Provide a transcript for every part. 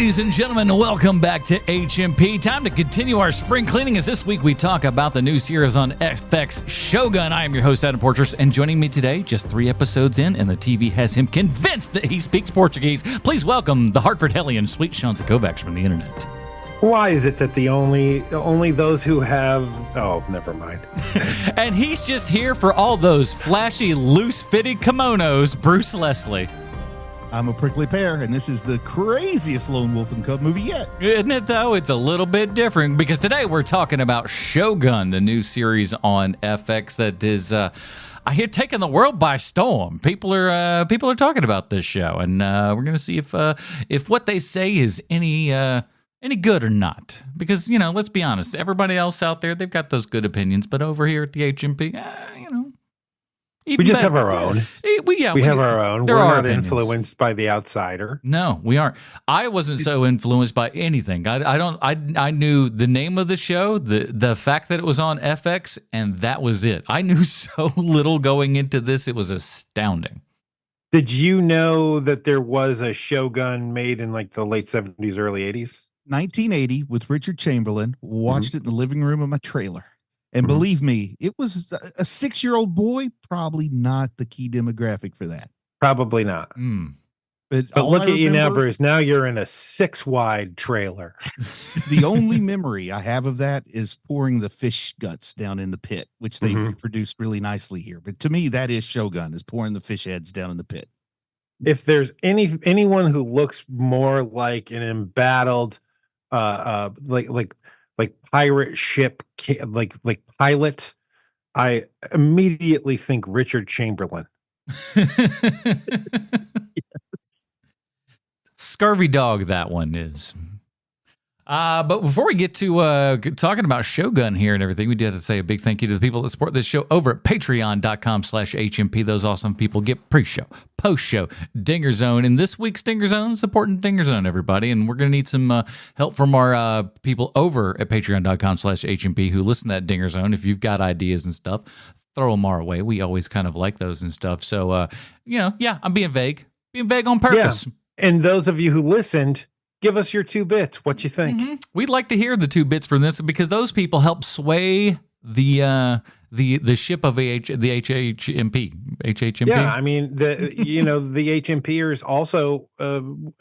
Ladies and gentlemen, welcome back to HMP. Time to continue our spring cleaning as this week we talk about the new series on FX, Shogun. I am your host, Adam Portress, and joining me today, just 3 episodes in, and the TV has him convinced that he speaks Portuguese. Please welcome the Hartford Hellion, Sweet Sean Kovacs from the internet. Why is it that the only those who have... Oh, never mind. And he's just here for all those flashy, loose-fitted kimonos, Bruce Leslie. I'm a prickly pear, and this is the craziest Lone Wolf and Cub movie yet. Isn't it, though? It's a little bit different, because today we're talking about Shogun, the new series on FX that is... I hear taking the world by storm. People are talking about this show, and we're going to see if what they say is any good or not. Because, you know, let's be honest, everybody else out there, they've got those good opinions, but over here at the HMP, you know, we just have our own. We have our own. We're not influenced by the outsider. No, we aren't. I wasn't so influenced by anything. I knew the name of the show, the fact that it was on FX, and that was it. I knew so little going into this. It was astounding. Did you know that there was a Shogun made in like the late 70s, early 80s? 1980 with Richard Chamberlain. Watched it in the living room of my trailer. And believe me, it was a 6-year-old boy, probably not the key demographic for that. Probably not. But look at you now, Bruce. Now you're in a 6-wide trailer. The only memory I have of that is pouring the fish guts down in the pit, which they reproduced really nicely here. But to me, that is Shogun, is pouring the fish heads down in the pit. If there's anyone who looks more like an embattled, like pirate ship, like pilot, I immediately think Richard Chamberlain. Yes. Scurvy dog, that one is. But before we get to talking about Shogun here and everything, we do have to say a big thank you to the people that support this show over at patreon.com/HMP. Those awesome people get pre-show, post-show, Dinger Zone. And this week's Dinger Zone is supporting Dinger Zone, everybody. And we're going to need some help from our people over at patreon.com/HMP who listen to that Dinger Zone. If you've got ideas and stuff, throw them our way. We always kind of like those and stuff. So, I'm being vague. Being vague on purpose. Yeah. And those of you who listened, give us your 2 bits. What you think? We'd like to hear the 2 bits from this because those people help sway the ship of the HHMP. Yeah, I mean the HMPers also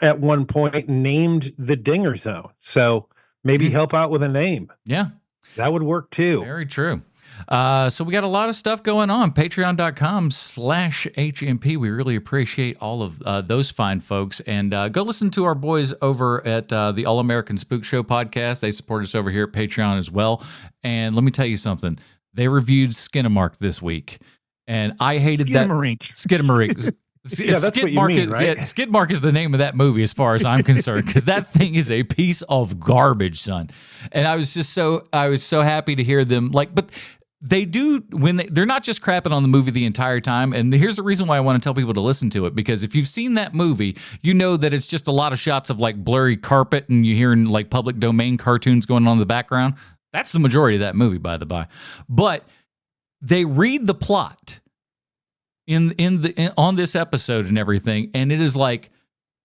at one point named the Dinger Zone. So maybe help out with a name. Yeah, that would work too. Very true. So we got a lot of stuff going on. Patreon.com/HMP. We really appreciate all of those fine folks. And go listen to our boys over at the All American Spook Show podcast. They support us over here at Patreon as well. And let me tell you something. They reviewed Skinamarink this week. And I hated Skinamarink. Yeah, that's what you mean, right? Yeah, Skidmark is the name of that movie as far as I'm concerned, because that thing is a piece of garbage, son. And I was so happy to hear them but they do when they're not just crapping on the movie the entire time. And here's the reason why I want to tell people to listen to it, because if you've seen that movie, you know that it's just a lot of shots of like blurry carpet and you're hearing like public domain cartoons going on in the background. That's the majority of that movie, by the by. But they read the plot on this episode and everything, and it is like,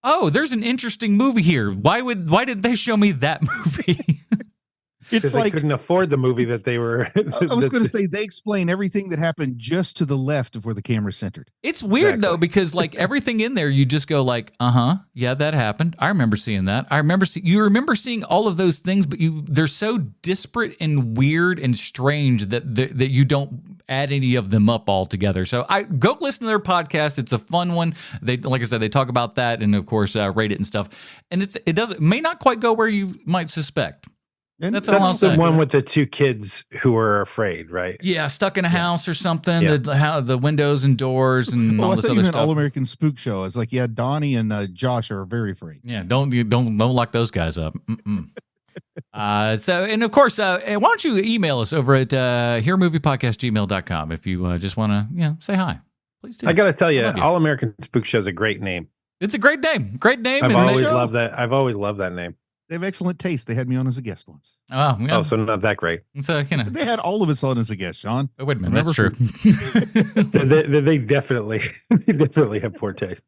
oh, there's an interesting movie here. Why didn't they show me that movie? It's like they couldn't afford the movie that they were. I was going to say they explain everything that happened just to the left of where the camera's centered. It's weird though, because like everything in there, you just go like, yeah, that happened. I remember seeing that. You remember seeing all of those things, but they're so disparate and weird and strange that you don't add any of them up all together. So I go listen to their podcast. It's a fun one. They, like I said, they talk about that and of course rate it and stuff. And it may not quite go where you might suspect. And that's the one with the 2 kids who were afraid, right? Yeah, stuck in a house or something. Yeah. The windows and doors and all this other stuff. All American Spook Show. I was like, yeah, Donnie and Josh are very afraid. Yeah, don't lock those guys up. So, and of course, why don't you email us over at hearmoviepodcast@gmail.com if you just want to say hi. Please do. I got to tell you, All American Spook Show is a great name. It's a great name. Great name. I've always loved that. I've always loved that name. They have excellent taste. They had me on as a guest once. Oh, yeah. So not that great. So, they had all of us on as a guest, Sean. Oh, wait a minute. That's true. they definitely have poor taste.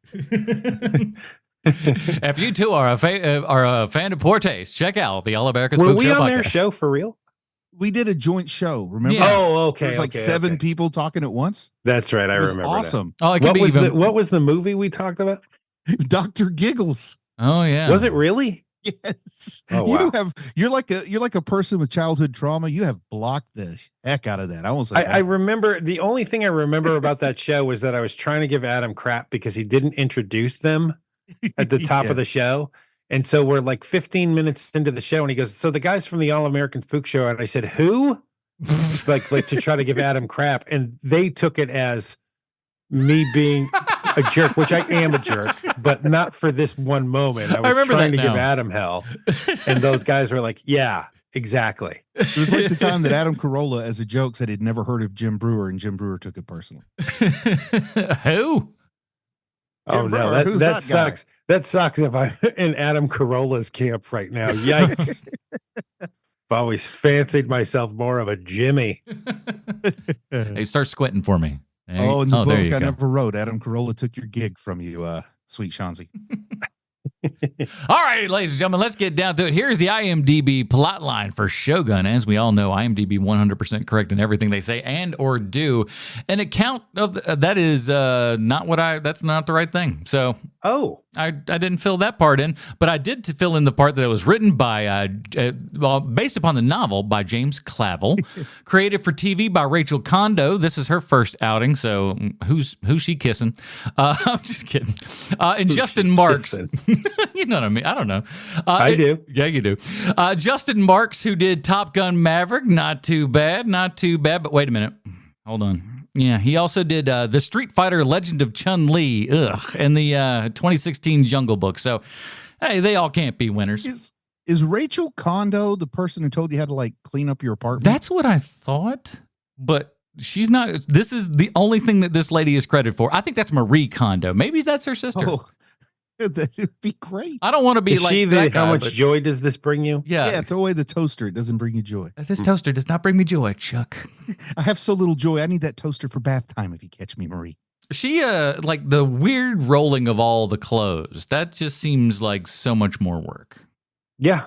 If you too are a fan of poor taste, check out the All American Were Spook we Show on their podcast. show for real? We did a joint show. Remember? Yeah. Oh, okay. There was like seven people talking at once. That's right. I It was remember. awesome. Oh, it could be even. What was the movie we talked about? Dr. Giggles. Oh yeah. Was it really? Yes. Oh, wow. You're like a person with childhood trauma. You have blocked the heck out of that. I won't say I remember the only thing I remember about that show was that I was trying to give Adam crap because he didn't introduce them at the top of the show. And so we're like 15 minutes into the show and he goes, so the guys from the All American Spook Show. And I said, who? like to try to give Adam crap. And they took it as me being a jerk, which I am a jerk, but not for this one moment. I was trying to give Adam hell. And those guys were like, yeah, exactly. It was like the time that Adam Carolla, as a joke, said he'd never heard of Jim Brewer, and Jim Brewer took it personally. Who? Oh, no, that sucks. That sucks if I'm in Adam Carolla's camp right now. Yikes. I've always fancied myself more of a Jimmy. Hey, start squinting for me. In the book there you I go. never wrote, Adam Carolla took your gig from you, sweet Shanzi. All right, ladies and gentlemen, let's get down to it. Here's the IMDb plot line for Shogun. As we all know, IMDb 100% correct in everything they say and or do. An account of that is that's not the right thing. So I didn't fill that part in, but I did fill in the part that it was written by, based upon the novel by James Clavell, created for TV by Rachel Kondo. This is her first outing, so who's she kissing? I'm just kidding. And Justin Marks. You know what I mean? I don't know. I do. Yeah, you do. Justin Marks, who did Top Gun Maverick, not too bad. But wait a minute. Hold on. Yeah, he also did the Street Fighter Legend of Chun-Li, and the 2016 Jungle Book. So, hey, they all can't be winners. Is Rachel Kondo the person who told you how to like clean up your apartment? That's what I thought, but she's not. This is the only thing that this lady is credited for. I think that's Marie Kondo. Maybe that's her sister. Oh, that would be great. I don't want to be is like she that guy, how much but joy does this bring you? Yeah, throw away the toaster. It doesn't bring you joy. This toaster does not bring me joy, Chuck. I have so little joy. I need that toaster for bath time, if you catch me, Marie. She, like the weird rolling of all the clothes, that just seems like so much more work. Yeah.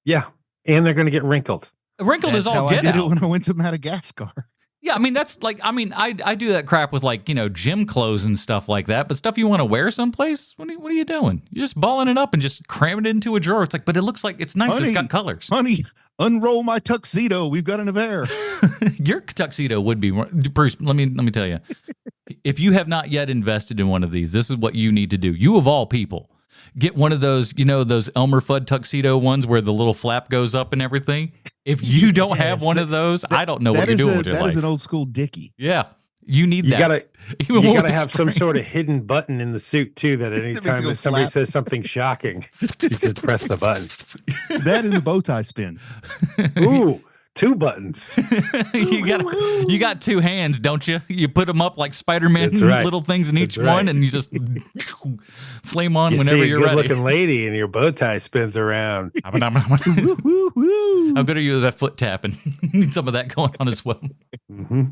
Yeah. And they're going to get wrinkled. Wrinkled That's is all how get I did out. it when I went to Madagascar. Yeah, I mean, that's like, I do that crap with like, gym clothes and stuff like that, but stuff you want to wear someplace, what are you doing? You're just balling it up and just cramming it into a drawer. It's like, but it looks like it's nice. It's got colors. Honey, unroll my tuxedo. We've got an affair. Your tuxedo would be, Bruce, let me tell you, if you have not yet invested in one of these, this is what you need to do. You of all people, get one of those, those Elmer Fudd tuxedo ones where the little flap goes up and everything. If you don't have one of those, I don't know what you're doing with your life. That is an old school Dickie. Yeah. You need that. You gotta have some sort of hidden button in the suit too, that anytime that somebody says something shocking, you just press the button. That and the bow tie spins. Ooh, 2 buttons. you got 2 hands, don't you? You put them up like Spider-Man, little things in each one, and you just flame on whenever you're ready. Looking lady, and your bow tie spins around. How good are you at that foot tapping? Need some of that going on as well. Mm-hmm.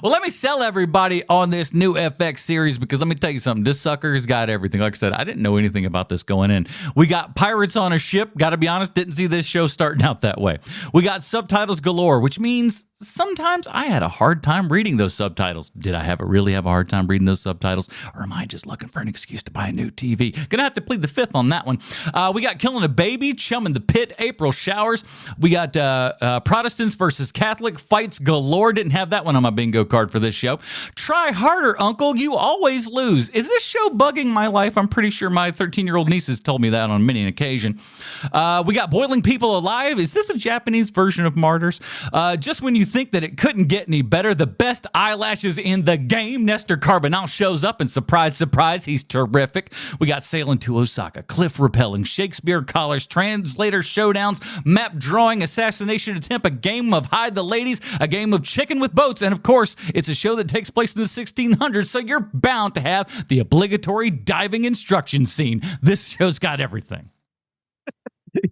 Well, let me sell everybody on this new FX series, because let me tell you something. This sucker's got everything. Like I said, I didn't know anything about this going in. We got pirates on a ship. Got to be honest, didn't see this show starting out that way. We got subtitles galore, which means sometimes I had a hard time reading those subtitles. Did I really have a hard time reading those subtitles? Or am I just looking for an excuse to buy a new TV? Gonna have to plead the fifth on that one. We got Killing a Baby, Chum in the Pit, April Showers. We got Protestants versus Catholic, fights galore. Didn't have that one on my bingo card for this show. Try Harder, Uncle, You Always Lose. Is this show bugging my life? I'm pretty sure my 13-year-old niece has told me that on many an occasion. We got Boiling People Alive. Is this a Japanese version of Martyrs? Just when you think that it couldn't get any better, the best eyelashes in the game, Nestor Carbonell shows up, and surprise, surprise, he's terrific. We got Sailing to Osaka, Cliff Rappelling, Shakespeare Collars, Translator Showdowns, Map Drawing, Assassination Attempt, a game of Hide the Ladies, a game of Chicken with Boats, and of course, it's a show that takes place in the 1600s, so you're bound to have the obligatory diving instruction scene. This show's got everything.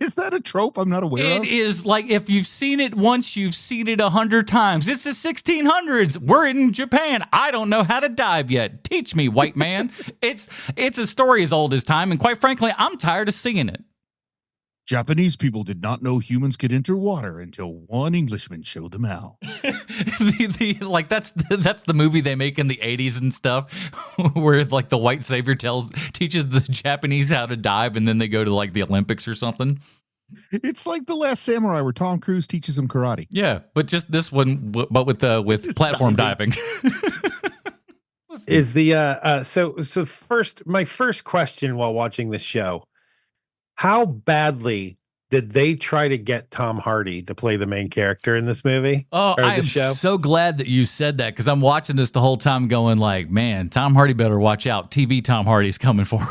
Is that a trope I'm not aware It of? is like if you've seen it once, you've seen it 100 times. It's the 1600s. We're in Japan. I don't know how to dive yet. Teach me, white man. It's a story as old as time, and quite frankly, I'm tired of seeing it. Japanese people did not know humans could enter water until one Englishman showed them how. Like that's the movie they make in the 80s and stuff, where like the white savior teaches the Japanese how to dive, and then they go to like the Olympics or something. It's like The Last Samurai, where Tom Cruise teaches them karate. Yeah, but just this one, but with platform diving. Is the so first, my first question while watching this show: how badly did they try to get Tom Hardy to play the main character in this movie? Oh, or I am this show? so glad that you said that, because I'm watching this the whole time going like, man, Tom Hardy better watch out. TV Tom Hardy's coming for him.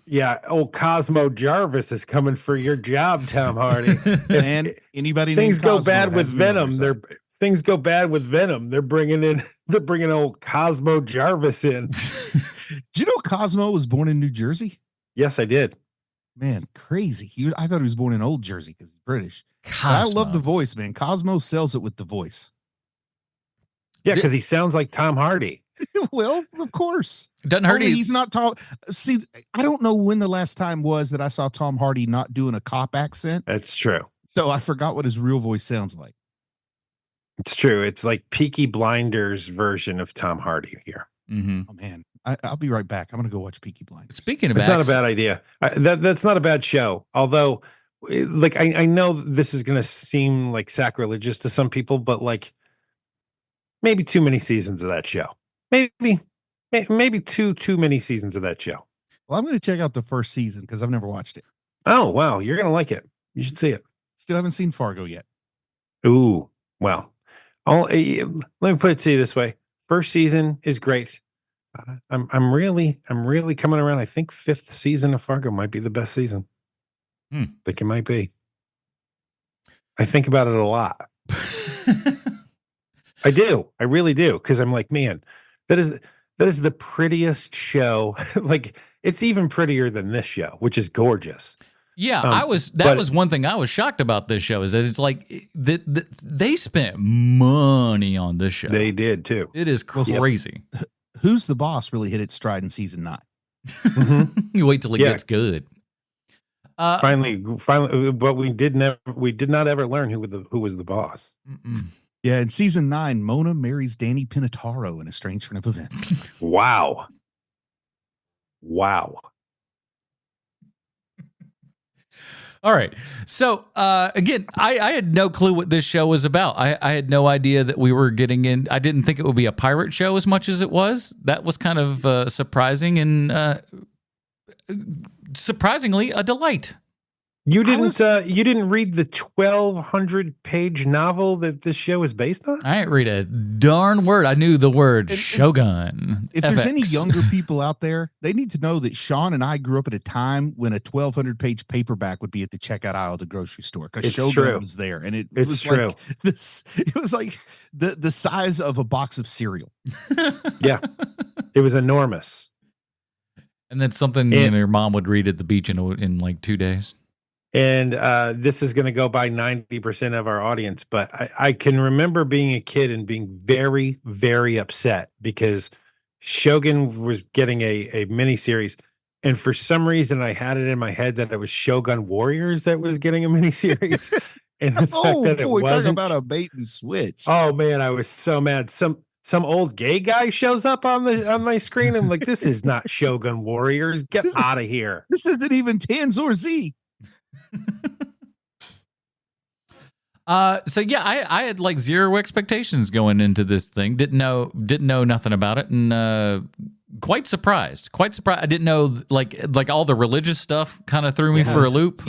Yeah, old Cosmo Jarvis is coming for your job, Tom Hardy. And anybody things named go Cosmo bad with has me on their Venom, side. things go bad with Venom. They're bringing old Cosmo Jarvis in. Do you know Cosmo was born in New Jersey? Yes, I did. Man, crazy. I thought he was born in Old Jersey because he's British. But I love the voice, man. Cosmo sells it with the voice. Yeah, because he sounds like Tom Hardy. Well, of course. Doesn't hurt. Only he's not Tom. See, I don't know when the last time was that I saw Tom Hardy not doing a cop accent. That's true. So I forgot what his real voice sounds like. It's true. It's like Peaky Blinders version of Tom Hardy here. Mm-hmm. Oh man, I'll be right back. I'm gonna go watch Peaky Blinders. Speaking of, it's not a bad idea. That's not a bad show. Although, like, I know this is going to seem like sacrilegious to some people, but like, maybe too many seasons of that show. Maybe too many seasons of that show. Well, I'm gonna check out the first season because I've never watched it. Oh wow, you're gonna like it. You should see it. Still haven't seen Fargo yet. Ooh, well, let me put it to you this way: first season is great. I'm really coming around. I think fifth season of Fargo might be the best season. I think it might be. I think about it a lot. I do. I really do. Because I'm like, man, that is the prettiest show. Like, it's even prettier than this show, which is gorgeous. Yeah, that was one thing I was shocked about this show, is that it's like they spent money on this show. They did too. It is crazy. Who's the Boss really hit its stride in season 9. Mm-hmm. You wait till it gets good. Finally, but we did not ever learn who was the boss. Mm-mm. Yeah, in season 9, Mona marries Danny Pinataro in a strange turn of events. Wow. All right. So, again, I had no clue what this show was about. I had no idea that we were getting in. I didn't think it would be a pirate show as much as it was. That was kind of surprising and surprisingly a delight. You didn't read the 1,200-page novel that this show is based on? I didn't read a darn word. I knew the word Shogun. If there's any younger people out there, they need to know that Sean and I grew up at a time when a 1,200-page paperback would be at the checkout aisle of the grocery store because Shogun was there, and it was true. Like this. It was like the size of a box of cereal. Yeah, it was enormous. And then something your mom would read at the beach in like 2 days. And this is going to go by 90% of our audience, but I can remember being a kid and being very, very upset because Shogun was getting a miniseries, and for some reason I had it in my head that it was Shogun Warriors that was getting a miniseries, and the fact that it wasn't. Talking about a bait and switch. Oh man, I was so mad. Some old gay guy shows up on my screen. I'm like, this is not Shogun Warriors. Get out of here. This isn't even Tanzor Z. So yeah, I had like zero expectations going into this thing. Didn't know nothing about it, and quite surprised. I didn't know like all the religious stuff kind of threw me for a loop.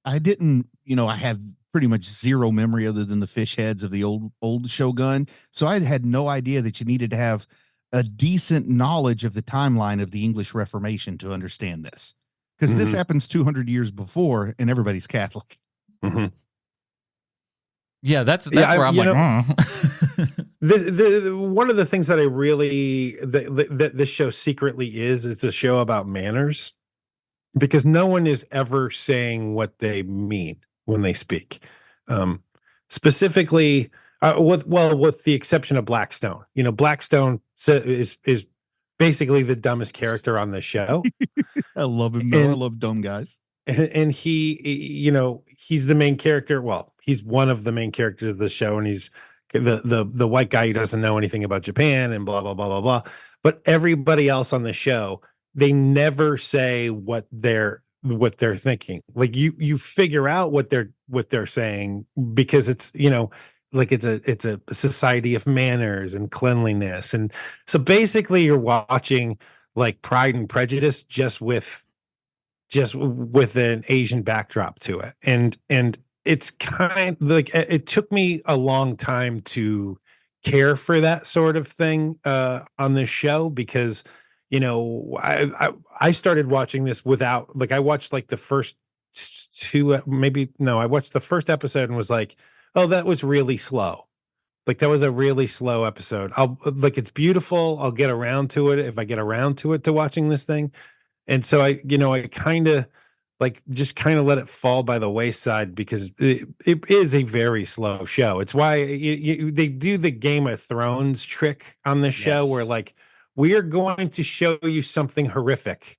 I didn't. I have pretty much zero memory other than the fish heads of the old Shogun. So I had no idea that you needed to have a decent knowledge of the timeline of the English Reformation to understand this. Because this happens 200 years before, and everybody's Catholic. Mm-hmm. Yeah, that's where I'm like. This one of the things that I really that this show secretly is a show about manners. because no one is ever saying what they mean when they speak. Specifically, with the exception of Blackstone. Blackstone is basically the dumbest character on the show. I love him. I love dumb guys. And he's the main character. Well, he's one of the main characters of the show, and he's the white guy who doesn't know anything about Japan and blah blah blah blah blah. But everybody else on the show, they never say what they're thinking. Like you figure out what they're saying because it's like it's a society of manners and cleanliness, and so basically you're watching like Pride and Prejudice just with an Asian backdrop to it. And it's kind of like, it took me a long time to care for that sort of thing on this show, because I started watching this without, like, I watched like the first I watched the first episode and was like, oh, that was really slow. Like, that was a really slow episode. It's beautiful. I'll get around to it if I get around to it, to watching this thing. And so I kind of just kind of let it fall by the wayside, because it is a very slow show. It's why they do the Game of Thrones trick on this show, where like, we are going to show you something horrific,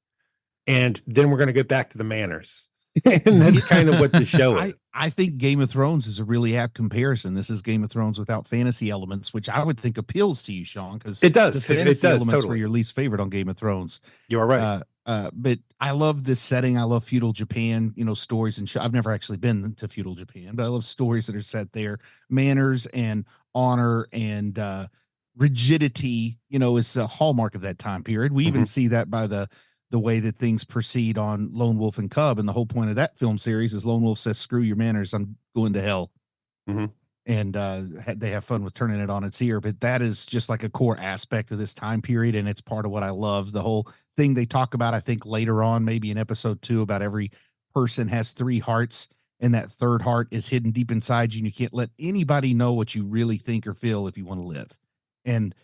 and then we're going to get back to the manners. And that's kind of what the show is. I think Game of Thrones is a really apt comparison. This is Game of Thrones without fantasy elements, which I would think appeals to you, Sean, because it does. The fantasy elements totally were your least favorite on Game of Thrones. You are right. But I love this setting. I love feudal Japan, stories and I've never actually been to feudal Japan, but I love stories that are set there. Manners and honor and rigidity, is a hallmark of that time period. We even see that by the way that things proceed on Lone Wolf and Cub. And the whole point of that film series is Lone Wolf says, screw your manners, I'm going to hell. And they have fun with turning it on its ear. But that is just like a core aspect of this time period, and it's part of what I love. The whole thing they talk about, I think later on, maybe in episode 2, about every person has 3 hearts, and that third heart is hidden deep inside you, and you can't let anybody know what you really think or feel if you want to live. And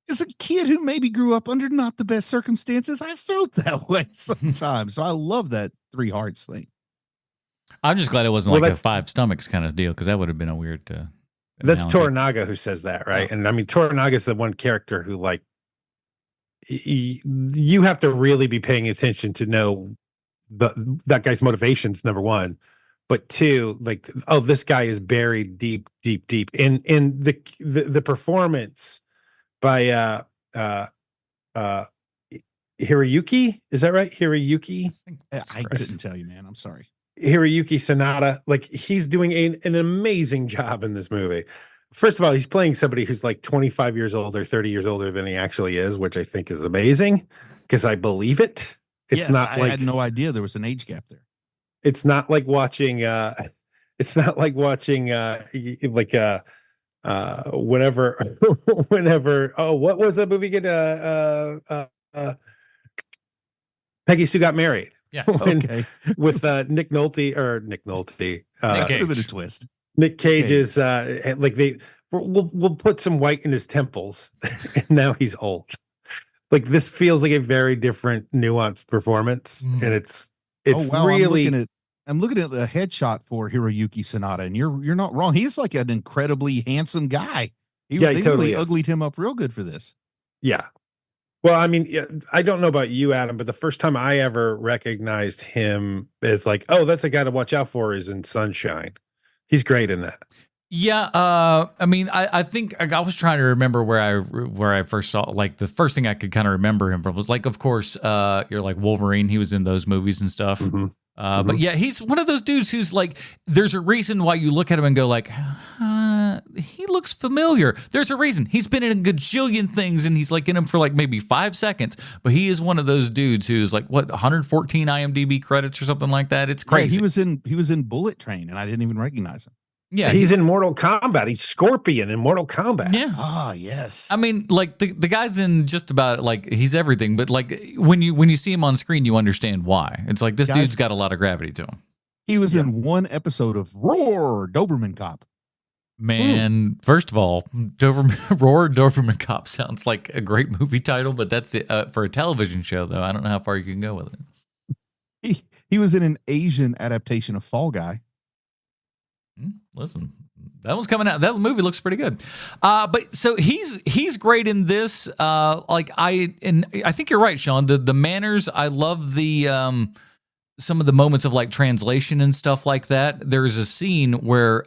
as a kid who maybe grew up under not the best circumstances, I felt that way sometimes. So I love that 3 hearts thing. I'm just glad it wasn't like a 5 stomachs kind of deal, because that would have been a weird. That's Toranaga who says that, right? Oh. And I mean, Toranaga is the one character who, like, you have to really be paying attention to know that guy's motivations, number one, but 2, like, oh, this guy is buried deep in the performance by Hiroyuki. Is that right? Hiroyuki? I couldn't tell you, man. I'm sorry. Hiroyuki Sanada, like, he's doing an amazing job in this movie. First of all, he's playing somebody who's like 25 years old or 30 years older than he actually is, which I think is amazing, because I believe it. It's not I had no idea there was an age gap there. It's not like watching whenever oh, what was that movie again? Peggy Sue Got Married. Yeah. Okay. With Nick Nolte. Nick Cage. A bit of a twist. Nick Cage is like, we'll put some white in his temples, and now he's old. Like, this feels like a very different, nuanced performance, and it's really. I'm looking at the headshot for Hiroyuki Sanada, and you're not wrong. He's like an incredibly handsome guy. They totally uglied him up real good for this. Yeah. Well, I mean, I don't know about you, Adam, but the first time I ever recognized him as like, oh, that's a guy to watch out for, is in Sunshine. He's great in that. Yeah, I mean, I think I was trying to remember where I first saw, like, the first thing I could kind of remember him from was, like, of course, you're like Wolverine. He was in those movies and stuff. But yeah, he's one of those dudes who's like, there's a reason why you look at him and go like, he looks familiar. There's a reason. He's been in a gajillion things, and he's like in them for like maybe 5 seconds. But he is one of those dudes who's like, what, 114 IMDb credits or something like that. It's crazy. Yeah, he was in Bullet Train, and I didn't even recognize him. Yeah, he's in Mortal Kombat. He's Scorpion in Mortal Kombat. Yeah. Ah, yes. I mean, like, the guy's in just about, like, he's everything. But like, when you see him on screen, you understand why. It's like, this dude's got a lot of gravity to him. He was in one episode of Roar, Doberman Cop. Man, First of all, Roar, Doberman Cop sounds like a great movie title, but that's it for a television show, though. I don't know how far you can go with it. He was in an Asian adaptation of Fall Guy. Listen, that one's coming out. That movie looks pretty good. But so he's great in this. I think you're right, Sean. The manners. I love the some of the moments of like translation and stuff like that. There's a scene where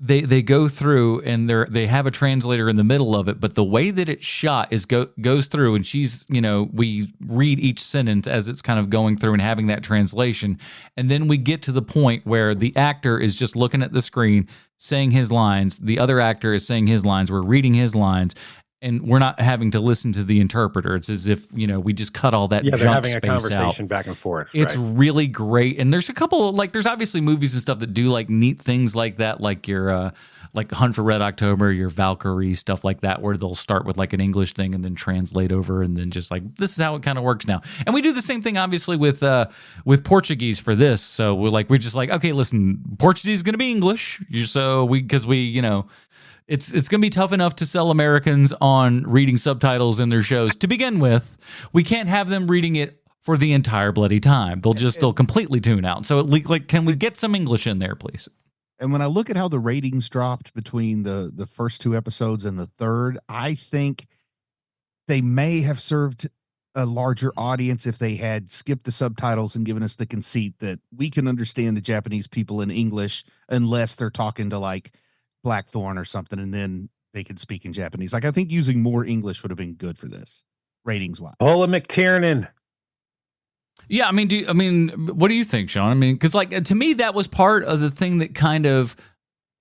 they go through and they have a translator in the middle of it, but the way that it's shot is goes through, and she's, we read each sentence as it's kind of going through and having that translation, and then we get to the point where the actor is just looking at the screen saying his lines, the other actor is saying his lines, we're reading his lines, and we're not having to listen to the interpreter. It's as if, we just cut all that junk they're having a space conversation out. back and forth. It's right. really great. And there's a couple of, there's obviously movies and stuff that do like neat things like that, like your like Hunt for Red October, your Valkyrie, stuff like that, where they'll start with like an English thing and then translate over, and then just like, this is how it kind of works now. And we do the same thing obviously with Portuguese for this. So we're just like, okay, listen, Portuguese is going to be English. It's going to be tough enough to sell Americans on reading subtitles in their shows to begin with. We can't have them reading it for the entire bloody time. They'll completely tune out. So can we get some English in there, please? And when I look at how the ratings dropped between the first two episodes and the third, I think they may have served a larger audience if they had skipped the subtitles and given us the conceit that we can understand the Japanese people in English unless they're talking to like Blackthorn or something, and then they could speak in Japanese. Like, I think using more English would have been good for this, ratings wise. Ola McTiernan. Yeah, what do you think, Sean? Because to me, that was part of the thing that kind of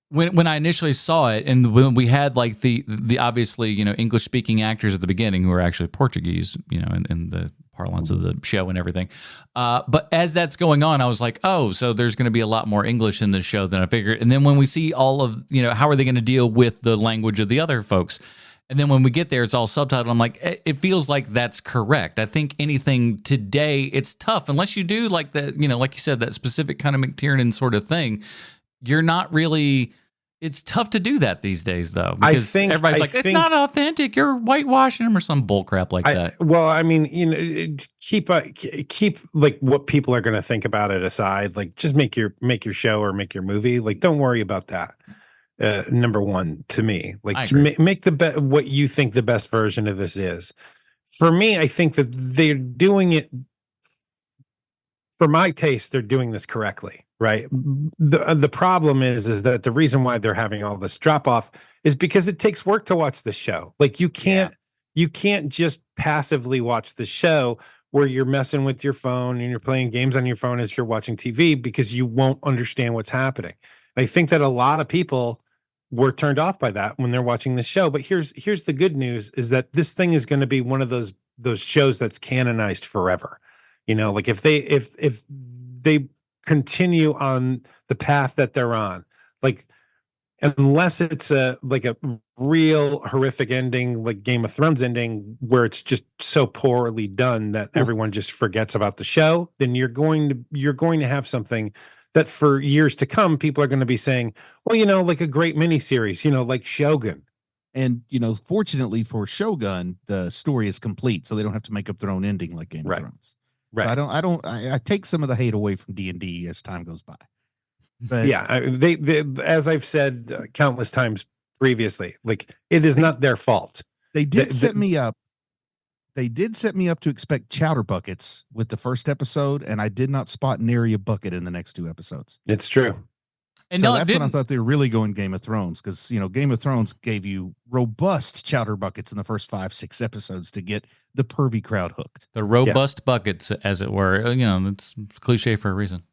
when I initially saw it, and when we had like the obviously English speaking actors at the beginning who were actually Portuguese, in the parlance of the show and everything. But as that's going on, I was like, oh, so there's going to be a lot more English in this show than I figured. And then when we see all of, how are they going to deal with the language of the other folks? And then when we get there, it's all subtitled. I'm like, it feels like that's correct. I think anything today, it's tough unless you do like that, like you said, that specific kind of McTiernan sort of thing. You're not really. It's tough to do that these days, though, because everybody's like, it's not authentic. You're whitewashing them or some bull crap like that. Well, keep like what people are going to think about it aside. Like, just make your show or make your movie. Like, don't worry about that. Number one, to me, like make the what you think the best version of this is. For me, I think that they're doing it. For my taste, they're doing this correctly. Right. The problem is that the reason why they're having all this drop off is because it takes work to watch the show. Like you can't just passively watch the show where you're messing with your phone and you're playing games on your phone as you're watching TV, because you won't understand what's happening. I think that a lot of people were turned off by that when they're watching the show. But here's the good news is that this thing is going to be one of those shows that's canonized forever. Like if they continue on the path that they're on, like unless it's a real horrific ending like Game of Thrones ending where it's just so poorly done that everyone just forgets about the show, then you're going to have something that for years to come people are going to be saying, well, like a great miniseries, like Shogun. And fortunately for Shogun, the story is complete, so they don't have to make up their own ending like Game of Thrones. Right. So I take some of the hate away from D&D as time goes by. But yeah, they as I've said countless times previously, like it is not their fault. They did set me up. They did set me up to expect chowder buckets with the first episode, and I did not spot nary a bucket in the next two episodes. It's true. And so that's when I thought they were really going Game of Thrones, because Game of Thrones gave you robust chowder buckets in the first 5-6 episodes to get the pervy crowd hooked. The robust buckets, as it were. It's cliche for a reason.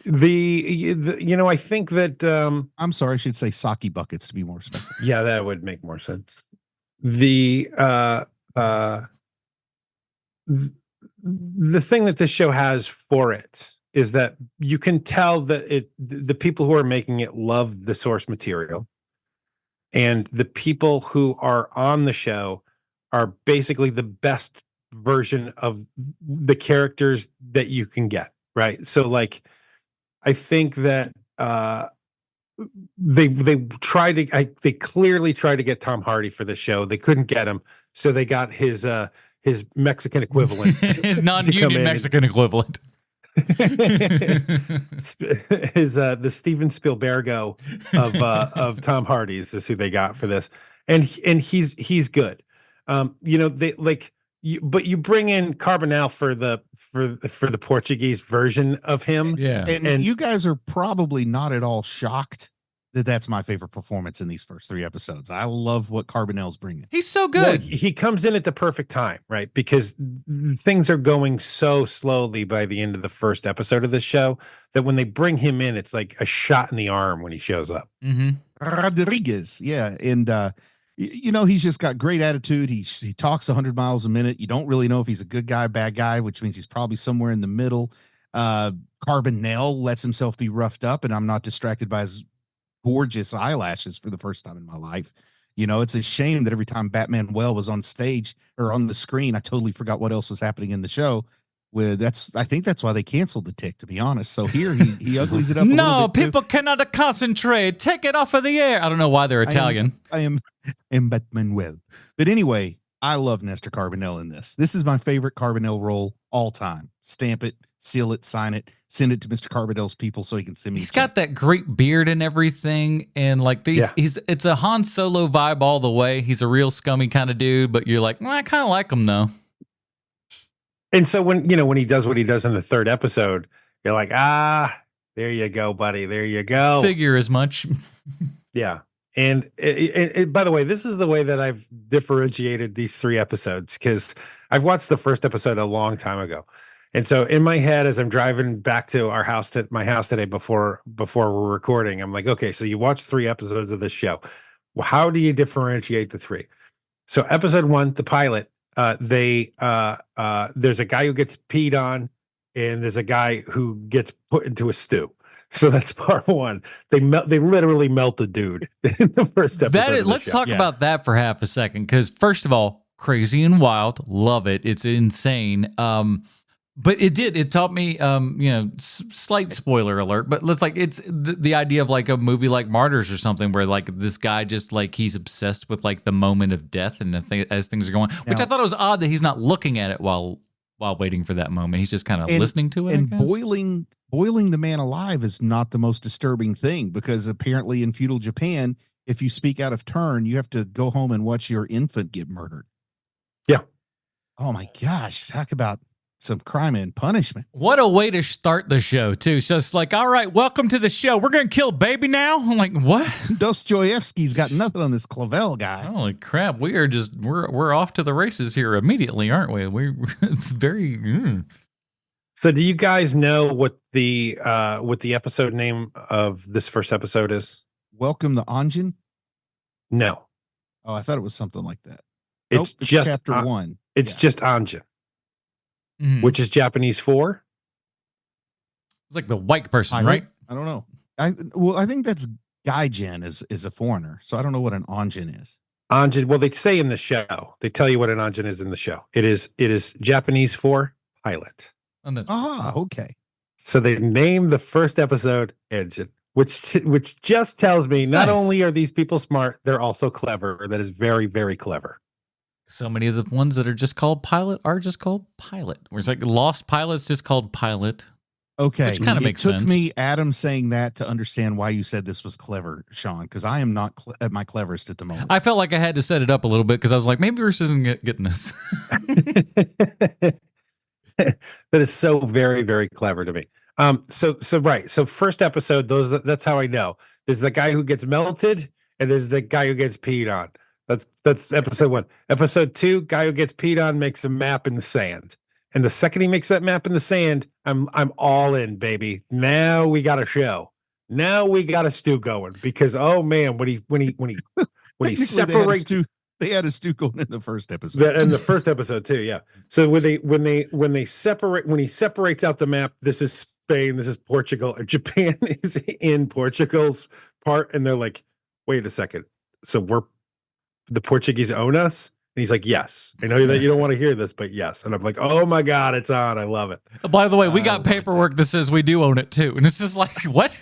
I think that I'm sorry, I should say sake buckets to be more respectful. Yeah, that would make more sense. The thing that this show has for it is that you can tell that the people who are making it love the source material, and the people who are on the show are basically the best version of the characters that you can get, right? So like I think that they clearly tried to get Tom Hardy for the show. They couldn't get him, so they got his his Mexican equivalent. His non-union Mexican equivalent. Is the Steven Spielbergo of Tom Hardy's is who they got for this, and he's good. They like you, but you bring in Carbonell for the Portuguese version of him. Yeah, and you guys are probably not at all shocked that that's my favorite performance in these first 3 episodes. I love what Carbonell's bringing. He's so good. Well, he comes in at the perfect time, right? Because things are going so slowly by the end of the first episode of the show that when they bring him in, it's like a shot in the arm when he shows up. Mm-hmm. Rodriguez, yeah, and he's just got great attitude. He talks 100 miles a minute. You don't really know if he's a good guy, bad guy, which means he's probably somewhere in the middle. Carbonell lets himself be roughed up, and I'm not distracted by his gorgeous eyelashes for the first time in my life. It's a shame that every time Batman was on stage or on the screen, I totally forgot what else was happening in the show. I think that's why they canceled the Tick, to be honest. So here he uglies it up. No, people cannot concentrate. Take it off of the air. I don't know why they're Italian. I am Batman. But anyway, I love Nestor Carbonell in this. This is my favorite Carbonell role all time. Stamp it, seal it, sign it, send it to Mr. Carbonell's people so he can send me. He's got that great beard and everything, and like it's a Han Solo vibe all the way. He's a real scummy kind of dude, but you're like, I kind of like him though. And so when he does what he does in the 3rd episode, you're like, there you go, buddy. There you go. Figure as much. Yeah. And by the way, this is the way that I've differentiated these 3 episodes, because I've watched the first episode a long time ago. And so in my head, as I'm driving back to my house today before we're recording, I'm like, okay, so you watch 3 episodes of this show. Well, how do you differentiate the 3? So episode 1, the pilot, there's a guy who gets peed on, and there's a guy who gets put into a stew. So that's part 1. They literally melt a dude in the first episode. Let's talk about that for half a second, because first of all, crazy and wild, love it. It's insane. But it taught me, slight spoiler alert, but it's the idea of like a movie like Martyrs or something, where like this guy just like he's obsessed with like the moment of death and as things are going, which I thought it was odd that he's not looking at it while waiting for that moment. He's just kind of listening to it. And boiling the man alive is not the most disturbing thing, because apparently in feudal Japan, if you speak out of turn, you have to go home and watch your infant get murdered. Yeah. Oh my gosh. Talk about some crime and punishment. What a way to start the show, too. So it's like, all right, welcome to the show. We're going to kill baby now? I'm like, what? Dostoevsky's got nothing on this Clavel guy. Holy crap. We are just, we're off to the races here immediately, aren't we? It's very... So do you guys know what the episode name of this first episode is? Welcome to Anjin? No. Oh, I thought it was something like that. It's just chapter 1. It's just Anjin. Mm-hmm. Which is Japanese for? It's like the white person, right? I don't know. I think that's Gaijin is a foreigner, so I don't know what an Anjin is. Anjin, well, they say in the show, they tell you what an Anjin is in the show. It is Japanese for pilot. Okay. So they named the first episode Anjin, which just tells me not only are these people smart, they're also clever. That is very, very clever. So many of the ones that are just called pilot are just called pilot. Where it's like Lost Pilot's just called pilot. Okay. Which kind of makes sense. It took me, Adam, saying that to understand why you said this was clever, Sean, because I am not at my cleverest at the moment. I felt like I had to set it up a little bit because I was like, maybe Bruce isn't getting this. That is so very, very clever to me. So right. So first episode, that's how I know. There's the guy who gets melted, and there's the guy who gets peed on. That's episode 1. Episode 2, guy who gets peed on makes a map in the sand. And the second he makes that map in the sand, I'm all in, baby. Now we got a show. Now we got a stew going, because oh man, when he separates, they had a stew going in the first episode. In the first episode too, yeah. So when he separates out the map, this is Spain, this is Portugal, Japan is in Portugal's part, and they're like, wait a second, so the Portuguese own us? And he's like, yes. I know that you don't want to hear this, but yes. And I'm like, oh my God, it's on. I love it. By the way, we got paperwork that says we do own it too. And it's just like, what?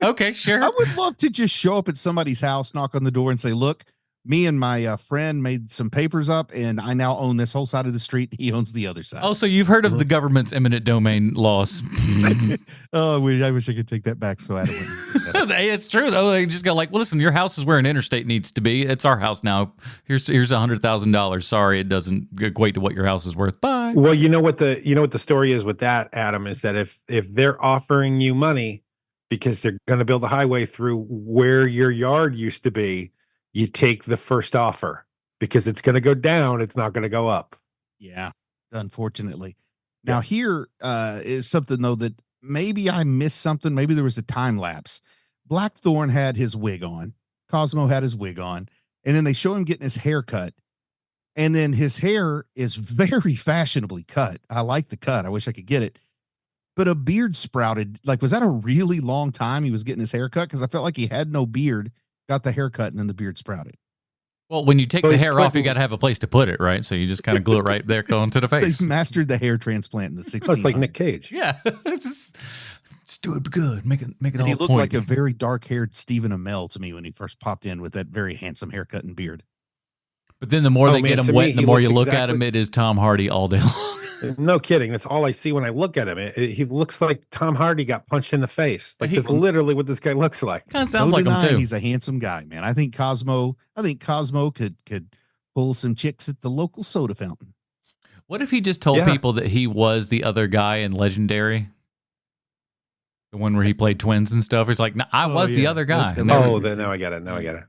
Okay, sure. I would love to just show up at somebody's house, knock on the door and say, look, Me and my friend made some papers up, and I now own this whole side of the street. He owns the other side. Oh, so you've heard of the government's eminent domain laws. Oh, I wish I could take that back. So I don't. It's true though. They just go like, well, listen, your house is where an interstate needs to be. It's our house now. Here's $100,000. Sorry, it doesn't equate to what your house is worth. Bye. Well, you know what the story is with that, Adam, is that if they're offering you money because they're going to build a highway through where your yard used to be, you take the first offer because it's going to go down. It's not going to go up. Yeah, unfortunately. Now here is something though that maybe I missed something. Maybe there was a time lapse. Blackthorn had his wig on. Cosmo had his wig on. And then they show him getting his hair cut. And then his hair is very fashionably cut. I like the cut. I wish I could get it. But a beard sprouted. Like, was that a really long time he was getting his hair cut? Because I felt like he had no beard, got the haircut, and then the beard sprouted. Well, when you take the hair off, you got to have a place to put it, right? So you just kind of glue it right there going to the face. They mastered the hair transplant in the 60s. It's like Nick Cage. Yeah. just do it good. Make it and all he looked pointy. like a very dark-haired Stephen Amell to me when he first popped in with that very handsome haircut and beard. But then the more they get him wet, and the more you look at him, it is Tom Hardy all day long. No kidding. That's all I see when I look at him. He looks like Tom Hardy got punched in the face. Like that's literally what this guy looks like. Kind of sounds like him too. He's a handsome guy, man. I think Cosmo could pull some chicks at the local soda fountain. What if he just told people that he was the other guy in Legendary? The one where he played twins and stuff. He's like, no, I was the other guy. Now I get it.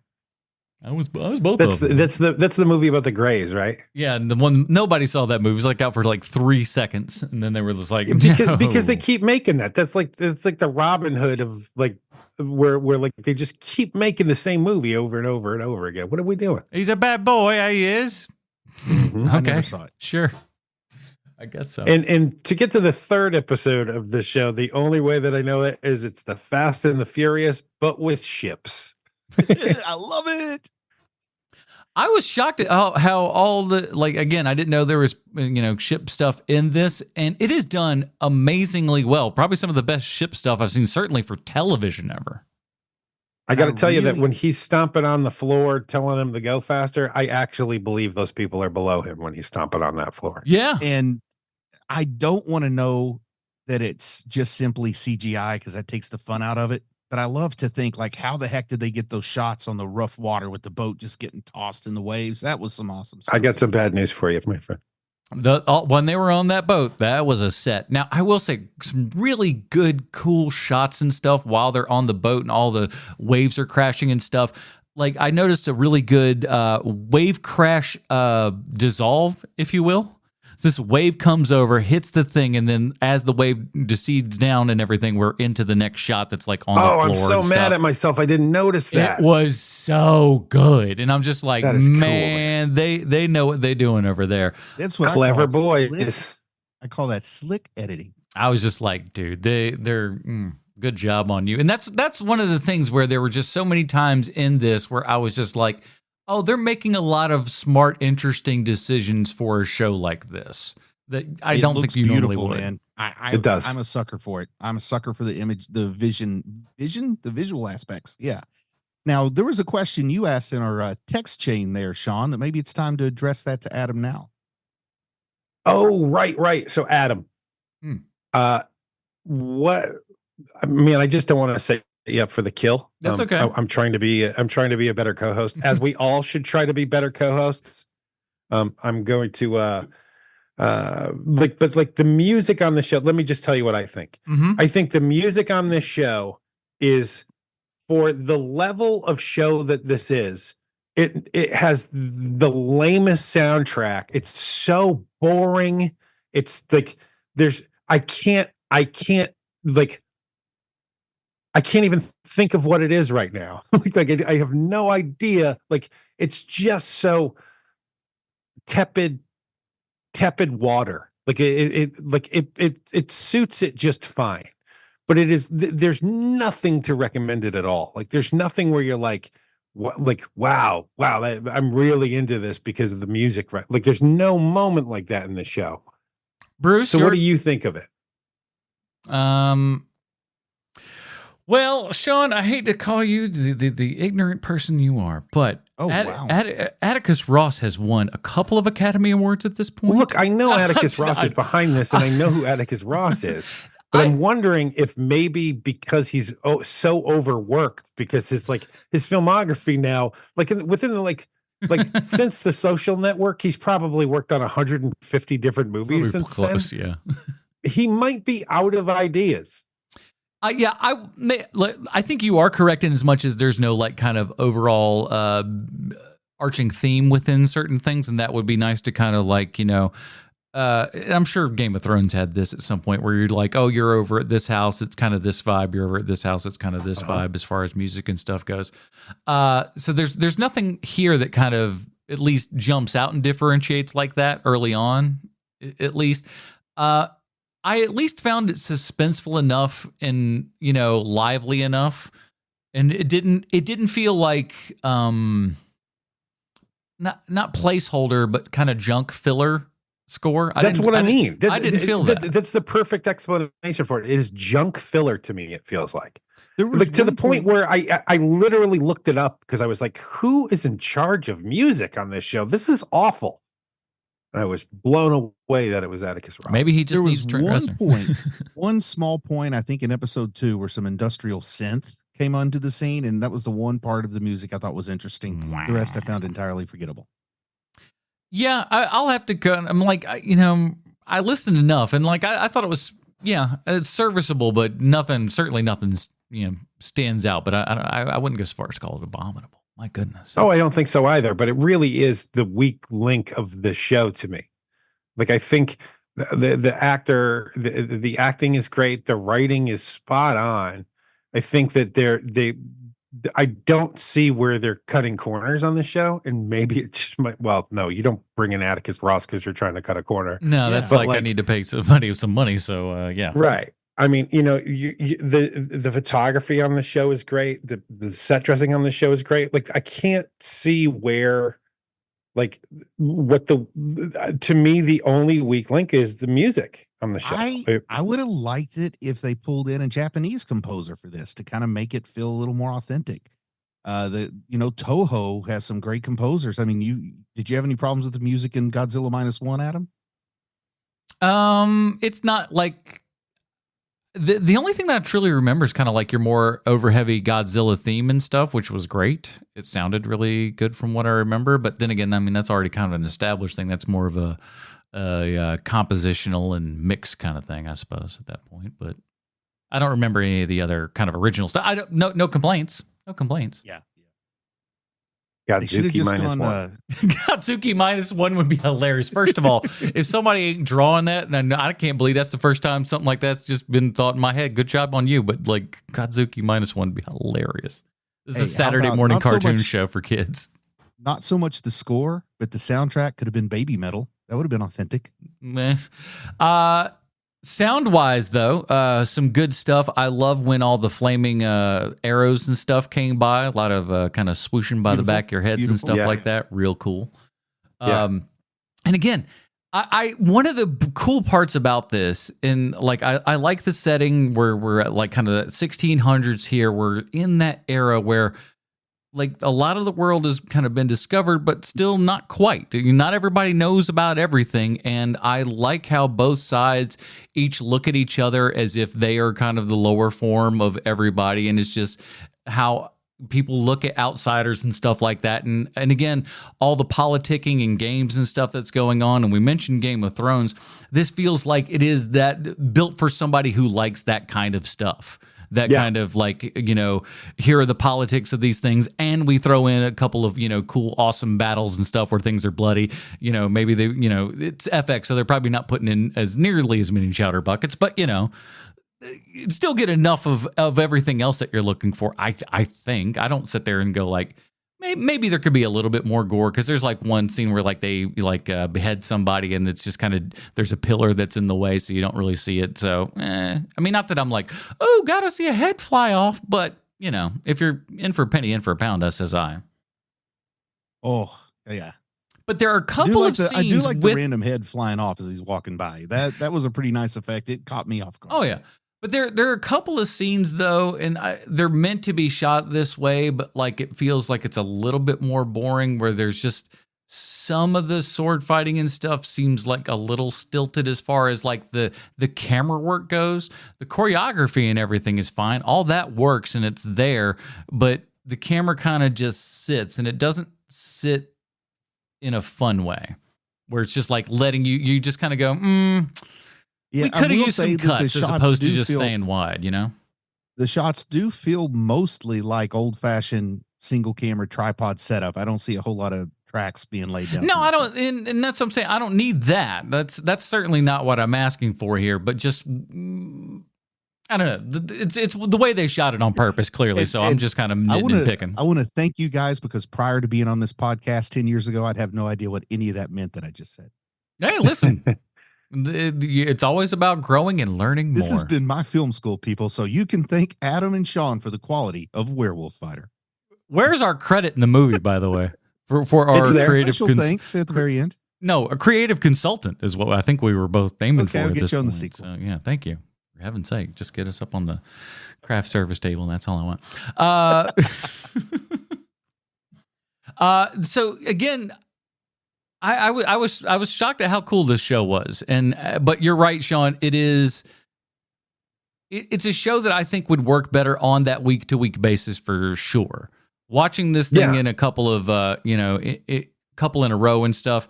I was both that's of them. That's the movie about the Greys, right? Yeah, and the one nobody saw that movie. It was like out for like 3 seconds, and then they were just like, because they keep making that. That's like the Robin Hood of like where like they just keep making the same movie over and over and over again. What are we doing? He's a bad boy. He is. Mm-hmm. I never saw it. Sure, I guess so. And to get to the third episode of the show, the only way that I know it is it's the Fast and the Furious, but with ships. I love it. I was shocked at how all the, like, again, I didn't know there was, ship stuff in this, and it is done amazingly well. Probably some of the best ship stuff I've seen, certainly for television ever. I got to tell you that when he's stomping on the floor, telling him to go faster, I actually believe those people are below him when he's stomping on that floor. Yeah. And I don't want to know that it's just simply CGI because that takes the fun out of it. But I love to think, like, how the heck did they get those shots on the rough water with the boat just getting tossed in the waves? That was some awesome stuff. I got some bad news for you, my friend. When they were on that boat, that was a set. Now, I will say some really good, cool shots and stuff while they're on the boat and all the waves are crashing and stuff. Like, I noticed a really good wave crash dissolve, if you will. This wave comes over, hits the thing, and then as the wave decedes down and everything, we're into the next shot that's like on the floor. I'm so mad at myself. I didn't notice that. It was so good. And I'm just like, man, cool. they know what they're doing over there. That's what clever boys. I call that slick editing. I was just like, dude, they're good job on you. And that's one of the things where there were just so many times in this where I was just like, oh, they're making a lot of smart, interesting decisions for a show like this that I don't think you normally would. Man. It does. I'm a sucker for it. I'm a sucker for the image, the the visual aspects. Yeah. Now, there was a question you asked in our text chain there, Sean, that maybe it's time to address that to Adam now. Oh, right. So, Adam, what? I mean, I just don't want to say up for the kill. That's okay. I'm trying to be a better co-host, as we all should try to be better co-hosts. I'm going to but the music on the show. Let me just tell you what I think. Mm-hmm. I think the music on this show is, for the level of show that this is, it has the lamest soundtrack. It's so boring. It's like I can't even think of what it is right now. I have no idea. Like, it's just so tepid water. Like it suits it just fine. But there's nothing to recommend it at all. Like, there's nothing where you're like, what, like, wow, I'm really into this because of the music, right? Like, there's no moment like that in the show. Bruce, so what do you think of it? Well, Sean, I hate to call you the ignorant person you are, but Oh, wow. Atticus Ross has won a couple of Academy Awards at this point. Look, I know Atticus Ross is behind this, and I know who Atticus Ross is. But I'm wondering if maybe because he's so overworked, because his filmography now, within the since The Social Network, he's probably worked on 150 different movies since close, then. Yeah. He might be out of ideas. I think you are correct in as much as there's no kind of overall arching theme within certain things, and that would be nice to kind of I'm sure Game of Thrones had this at some point where you're like, oh, you're over at this house, it's kind of this vibe. You're over at this house, it's kind of this vibe as far as music and stuff goes. So there's nothing here that kind of at least jumps out and differentiates like that early on, at least. I at least found it suspenseful enough and, lively enough. And it didn't feel like, not placeholder, but kind of junk filler score. That's what I mean. I didn't feel that. That's the perfect explanation for it. It is junk filler to me, it feels like. There was to the point where I literally looked it up because I was like, who is in charge of music on this show? This is awful. I was blown away that it was Atticus Ross. Maybe he just needs Trent Reznor. One small point, I think in episode 2, where some industrial synth came onto the scene, and that was the one part of the music I thought was interesting. Wow. The rest I found entirely forgettable. Yeah, I'll have to go. I'm I listened enough, and I thought it was, it's serviceable, but certainly nothing, stands out. But I wouldn't go as far as call it abominable. My goodness. I don't think so either, but it really is the weak link of the show to me. I think the actor, the acting is great. The writing is spot on. I think that I don't see where they're cutting corners on the show, and maybe it just might. Well, no, you don't bring in Atticus Ross because you're trying to cut a corner. No, that's I need to pay somebody some money. So yeah, right. I mean, the photography on the show is great. The set dressing on the show is great. I can't see where, what to me, the only weak link is the music on the show. I would have liked it if they pulled in a Japanese composer for this to kind of make it feel a little more authentic. Toho has some great composers. I mean, did you have any problems with the music in Godzilla -1, Adam? It's not like. The only thing that I truly remember is kind of your more overheavy Godzilla theme and stuff, which was great. It sounded really good from what I remember. But then again, I mean, that's already kind of an established thing. That's more of a compositional and mix kind of thing, I suppose, at that point. But I don't remember any of the other kind of original stuff. No complaints. No complaints. Yeah. Godzuki -1. Godzuki -1 would be hilarious. First of all, if somebody ain't drawing that, and I can't believe that's the first time something like that's just been thought in my head. Good job on you. But Godzuki -1 would be hilarious. This is a Saturday morning cartoon show for kids. Not so much the score, but the soundtrack could have been baby metal. That would have been authentic. Meh. Sound-wise, though, some good stuff. I love when all the flaming arrows and stuff came by. A lot of kind of swooshing by the back of your heads and stuff like that. Real cool. And again, I one of the cool parts about this, and I like the setting where we're at kind of the 1600s here. We're in that era where a lot of the world has kind of been discovered, but still not quite. Not everybody knows about everything. And I like how both sides each look at each other as if they are kind of the lower form of everybody. And it's just how people look at outsiders and stuff like that. And again, all the politicking and games and stuff that's going on. And we mentioned Game of Thrones. This feels like it is that built for somebody who likes that kind of stuff. That kind of here are the politics of these things, and we throw in a couple of cool, awesome battles and stuff where things are bloody. Maybe they it's FX, so they're probably not putting in as nearly as many chowder buckets, but still get enough of everything else that you're looking for. I think I don't sit there and go maybe there could be a little bit more gore, because there's one scene where they behead somebody, and it's just kind of there's a pillar that's in the way, so you don't really see it. So I mean, not that I'm oh, gotta see a head fly off, but if you're in for a penny, in for a pound, says I. Oh yeah. But there are a couple of scenes. I do like the random head flying off as he's walking by. That was a pretty nice effect. It caught me off guard. Oh yeah. But there are a couple of scenes though, and they're meant to be shot this way, but like it feels like it's a little bit more boring. Where there's just some of the sword fighting and stuff seems like a little stilted as far as like the camera work goes. The choreography and everything is fine, all that works and it's there, but the camera kind of just sits, and it doesn't sit in a fun way, where it's just like letting you just kind of go, Yeah, we could have used some cuts as opposed to just staying wide, you know? The shots do feel mostly like old-fashioned single camera tripod setup. I don't see a whole lot of tracks being laid down. No, I don't, and that's what I'm saying. I don't need that. That's certainly not what I'm asking for here, but just I don't know. It's the way they shot it on purpose, clearly. So I'm just kind of nitpicking. I want to thank you guys, because prior to being on this podcast 10 years ago, I'd have no idea what any of that meant that I just said. Hey, listen. It's always about growing and learning more. This has been my film school, people, so you can thank Adam and Sean for the quality of Werewolf Fighter. Where's our credit in the movie, by the way, for our creative thanks at the very end? No, a creative consultant is what I think we were both aiming for. I'll at get this you on point. the sequel. So, yeah, thank you. For heaven's sake, just get us up on the craft service table. That's all I want. So again, I was shocked at how cool this show was, but you're right, Sean. It's a show that I think would work better on that week to week basis for sure. Watching this thing in a couple of couple in a row and stuff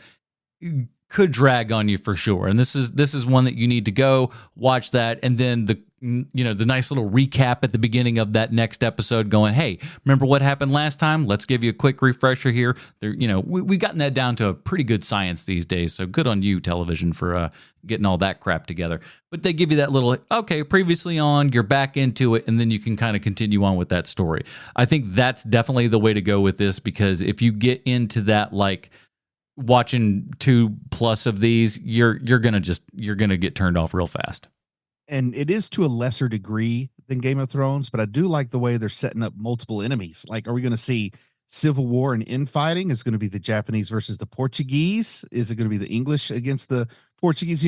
could drag on you for sure. And this is one that you need to go watch that, and then the nice little recap at the beginning of that next episode going, hey, remember what happened last time? Let's give you a quick refresher here. We've gotten that down to a pretty good science these days. So good on you, television, for getting all that crap together. But they give you that little, okay, previously on, you're back into it, and then you can kind of continue on with that story. I think that's definitely the way to go with this, because if you get into that, like watching 2+ of these, you're gonna get turned off real fast. And it is to a lesser degree than Game of Thrones, but I do like the way they're setting up multiple enemies. Like, are we going to see civil war and infighting? Is it going to be the Japanese versus the Portuguese? Is it going to be the English against the Portuguese?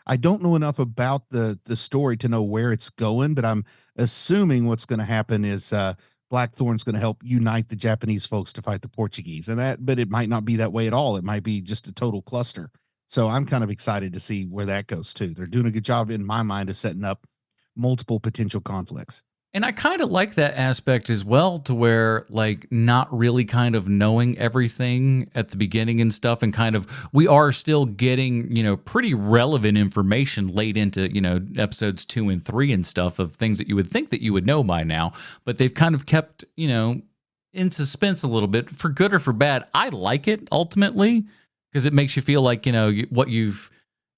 I don't know enough about the story to know where it's going, but I'm assuming what's going to happen is Blackthorn's going to help unite the Japanese folks to fight the Portuguese, but it might not be that way at all. It might be just a total cluster. So I'm kind of excited to see where that goes too. They're doing a good job in my mind of setting up multiple potential conflicts. And I kind of like that aspect as well, to where like not really kind of knowing everything at the beginning and stuff, and kind of we are still getting, pretty relevant information late into, episodes 2 and 3 and stuff of things that you would think that you would know by now, but they've kind of kept, in suspense a little bit, for good or for bad. I like it ultimately, because it makes you feel like, what you've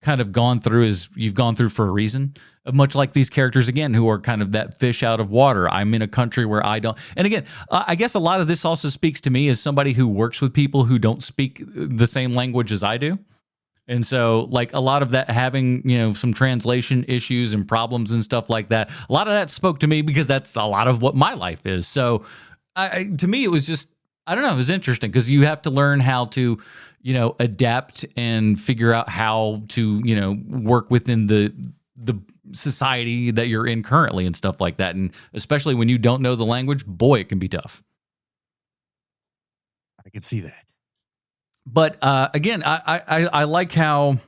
kind of gone through is you've gone through for a reason. Much like these characters, again, who are kind of that fish out of water. I'm in a country where I don't. And again, I guess a lot of this also speaks to me as somebody who works with people who don't speak the same language as I do. And so, like, a lot of that having, some translation issues and problems and stuff like that, a lot of that spoke to me, because that's a lot of what my life is. So to me, it was just, I don't know, it was interesting, because you have to learn how to, adapt and figure out how to, work within the society that you're in currently and stuff like that. And especially when you don't know the language, boy, it can be tough. I can see that. But again, I like how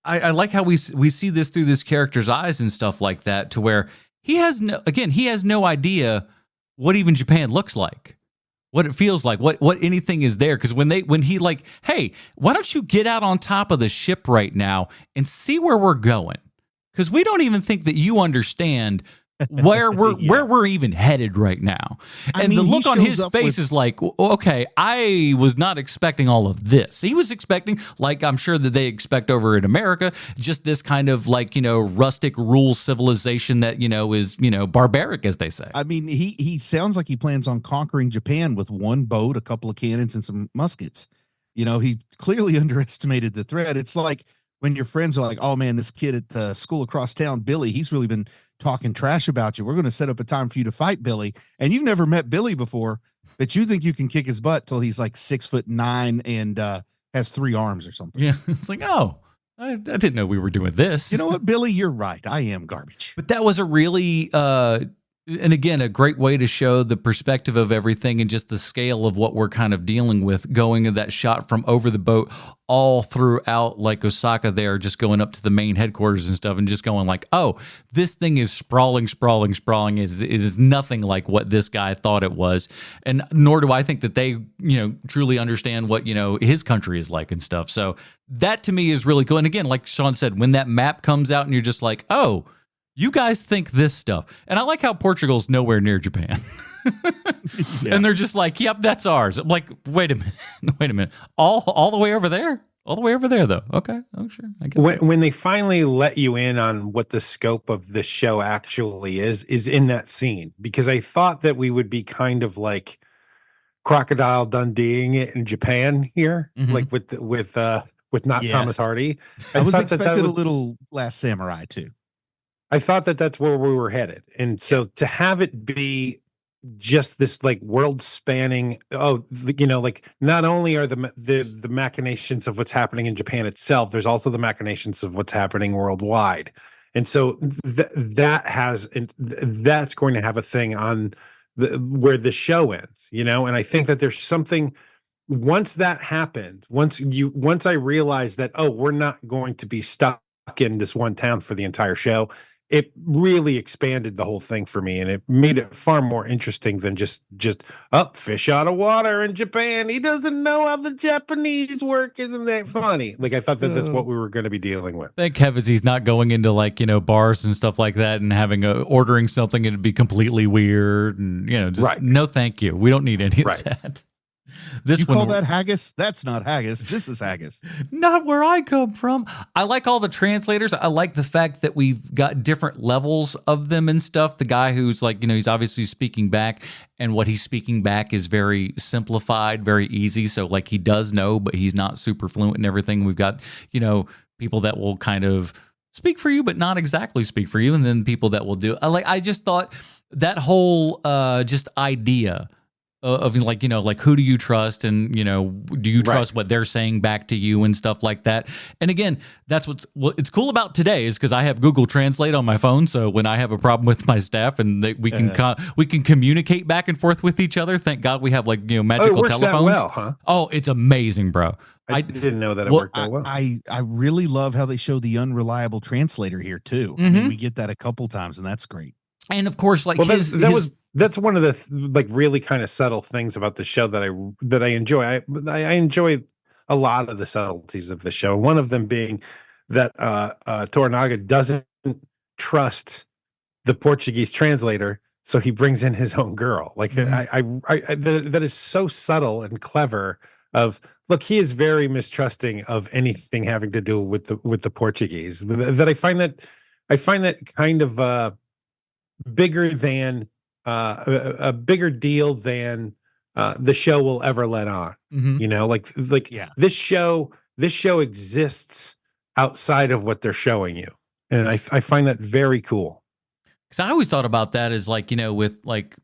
I like how we see this through this character's eyes and stuff like that, to where he has no idea what even Japan looks like, what it feels like, what anything is there. Because when he like, hey, why don't you get out on top of the ship right now and see where we're going? Because we don't even think that you understand where we're even headed right now. And the look on his face is like, okay, I was not expecting all of this. He was expecting, like I'm sure that they expect over in America, just this kind of like, rustic rural civilization that, is, barbaric, as they say. I mean, he sounds like he plans on conquering Japan with one boat, a couple of cannons, and some muskets. He clearly underestimated the threat. It's like when your friends are like, oh man, this kid at the school across town, Billy, he's really been talking trash about you. We're going to set up a time for you to fight Billy. And you've never met Billy before, but you think you can kick his butt till he's like 6'9" and has 3 arms or something. Yeah. It's like, oh, I didn't know we were doing this. You know what, Billy? You're right. I am garbage. But that was a really, and again, a great way to show the perspective of everything and just the scale of what we're kind of dealing with, going in that shot from over the boat all throughout like Osaka there, just going up to the main headquarters and stuff and just going like, oh, this thing is sprawling, is nothing like what this guy thought it was. And nor do I think that they, truly understand what, his country is like and stuff. So that to me is really cool. And again, like Sean said, when that map comes out and you're just like, oh, you guys think this stuff. And I like how Portugal's nowhere near Japan. Yeah. And they're just like, yep, that's ours. I'm like, wait a minute. All the way over there? All the way over there, though. Okay. Oh, sure. I guess when they finally let you in on what the scope of this show actually is in that scene. Because I thought that we would be kind of like Crocodile Dundeeing it in Japan here, like with not Thomas Hardy. I was expecting a little Last Samurai too. I thought that that's where we were headed. And so to have it be just this like world spanning, like not only are the machinations of what's happening in Japan itself, there's also the machinations of what's happening worldwide. And so that's going to have a thing on where the show ends, and I think that there's something once that happened, once I realized that, oh, we're not going to be stuck in this one town for the entire show, it really expanded the whole thing for me, and it made it far more interesting than just fish out of water in Japan. He doesn't know how the Japanese work. Isn't that funny? Like I thought that's what we were going to be dealing with. Thank heavens he's not going into like bars and stuff like that and having ordering something and it'd be completely weird and just right. No, thank you. We don't need any of that. You call that haggis? That's not haggis. This is haggis. Not where I come from. I like all the translators. I like the fact that we've got different levels of them and stuff. The guy who's like, he's obviously speaking back, and what he's speaking back is very simplified, very easy. So like he does know, but he's not super fluent in everything. We've got, people that will kind of speak for you, but not exactly speak for you. And then people that will do. I just thought that whole just idea of like, like who do you trust and, do you trust what they're saying back to you and stuff like that. And again, that's it's cool about today is because I have Google Translate on my phone. So when I have a problem with my staff and we can communicate back and forth with each other. Thank God we have like, magical telephones. That well, huh? Oh, it's amazing, bro. I didn't know that it worked that well. I really love how they show the unreliable translator here too. I mean, we get that a couple times and that's great. And of course, like that's one of the like really kind of subtle things about the show that I enjoy. I enjoy a lot of the subtleties of the show. One of them being that Toranaga doesn't trust the Portuguese translator, so he brings in his own girl. Like that is so subtle and clever. Look, he is very mistrusting of anything having to do with the Portuguese. That I find that kind of bigger than a bigger deal than the show will ever let on. This show exists outside of what they're showing you, and I find that very cool. Because I always thought about that as like with like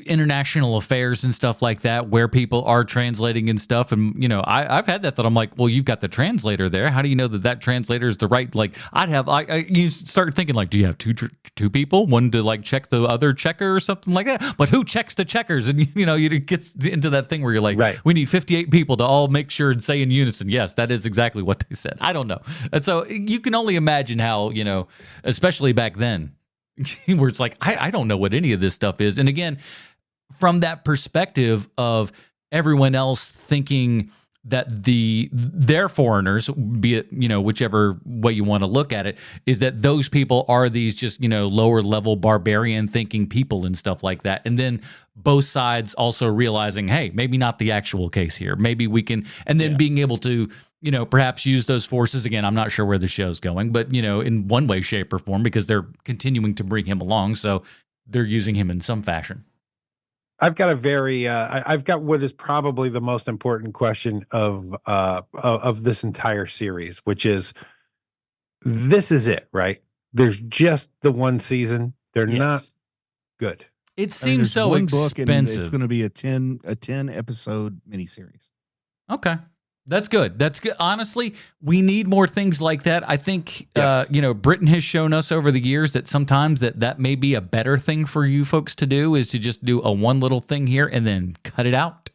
international affairs and stuff like that, where people are translating and stuff, and I've had that I'm like, well, you've got the translator there. How do you know that translator is the right? Like, you start thinking like, do you have two people, one to like check the other checker or something like that? But who checks the checkers? And you get into that thing where you're like, we need 58 people to all make sure and say in unison, yes, that is exactly what they said. I don't know, and so you can only imagine how especially back then. Where it's like, I don't know what any of this stuff is. And again, from that perspective of everyone else thinking that their foreigners, be it, whichever way you want to look at it, is that those people are these just, lower level barbarian thinking people and stuff like that. And then both sides also realizing, hey, maybe not the actual case here. Maybe we can, and then being able to, perhaps use those forces. Again, I'm not sure where the show's going, but, in one way, shape, or form, because they're continuing to bring him along. So they're using him in some fashion. I've got I've got what is probably the most important question of this entire series, which is, this is it, right? There's just the one season. They're not good. It seems so expensive. It's going to be a 10 episode miniseries. Okay. That's good. That's good. Honestly, we need more things like that. I think, Yes. Britain has shown us over the years that sometimes that may be a better thing for you folks to do, is to just do a one little thing here and then cut it out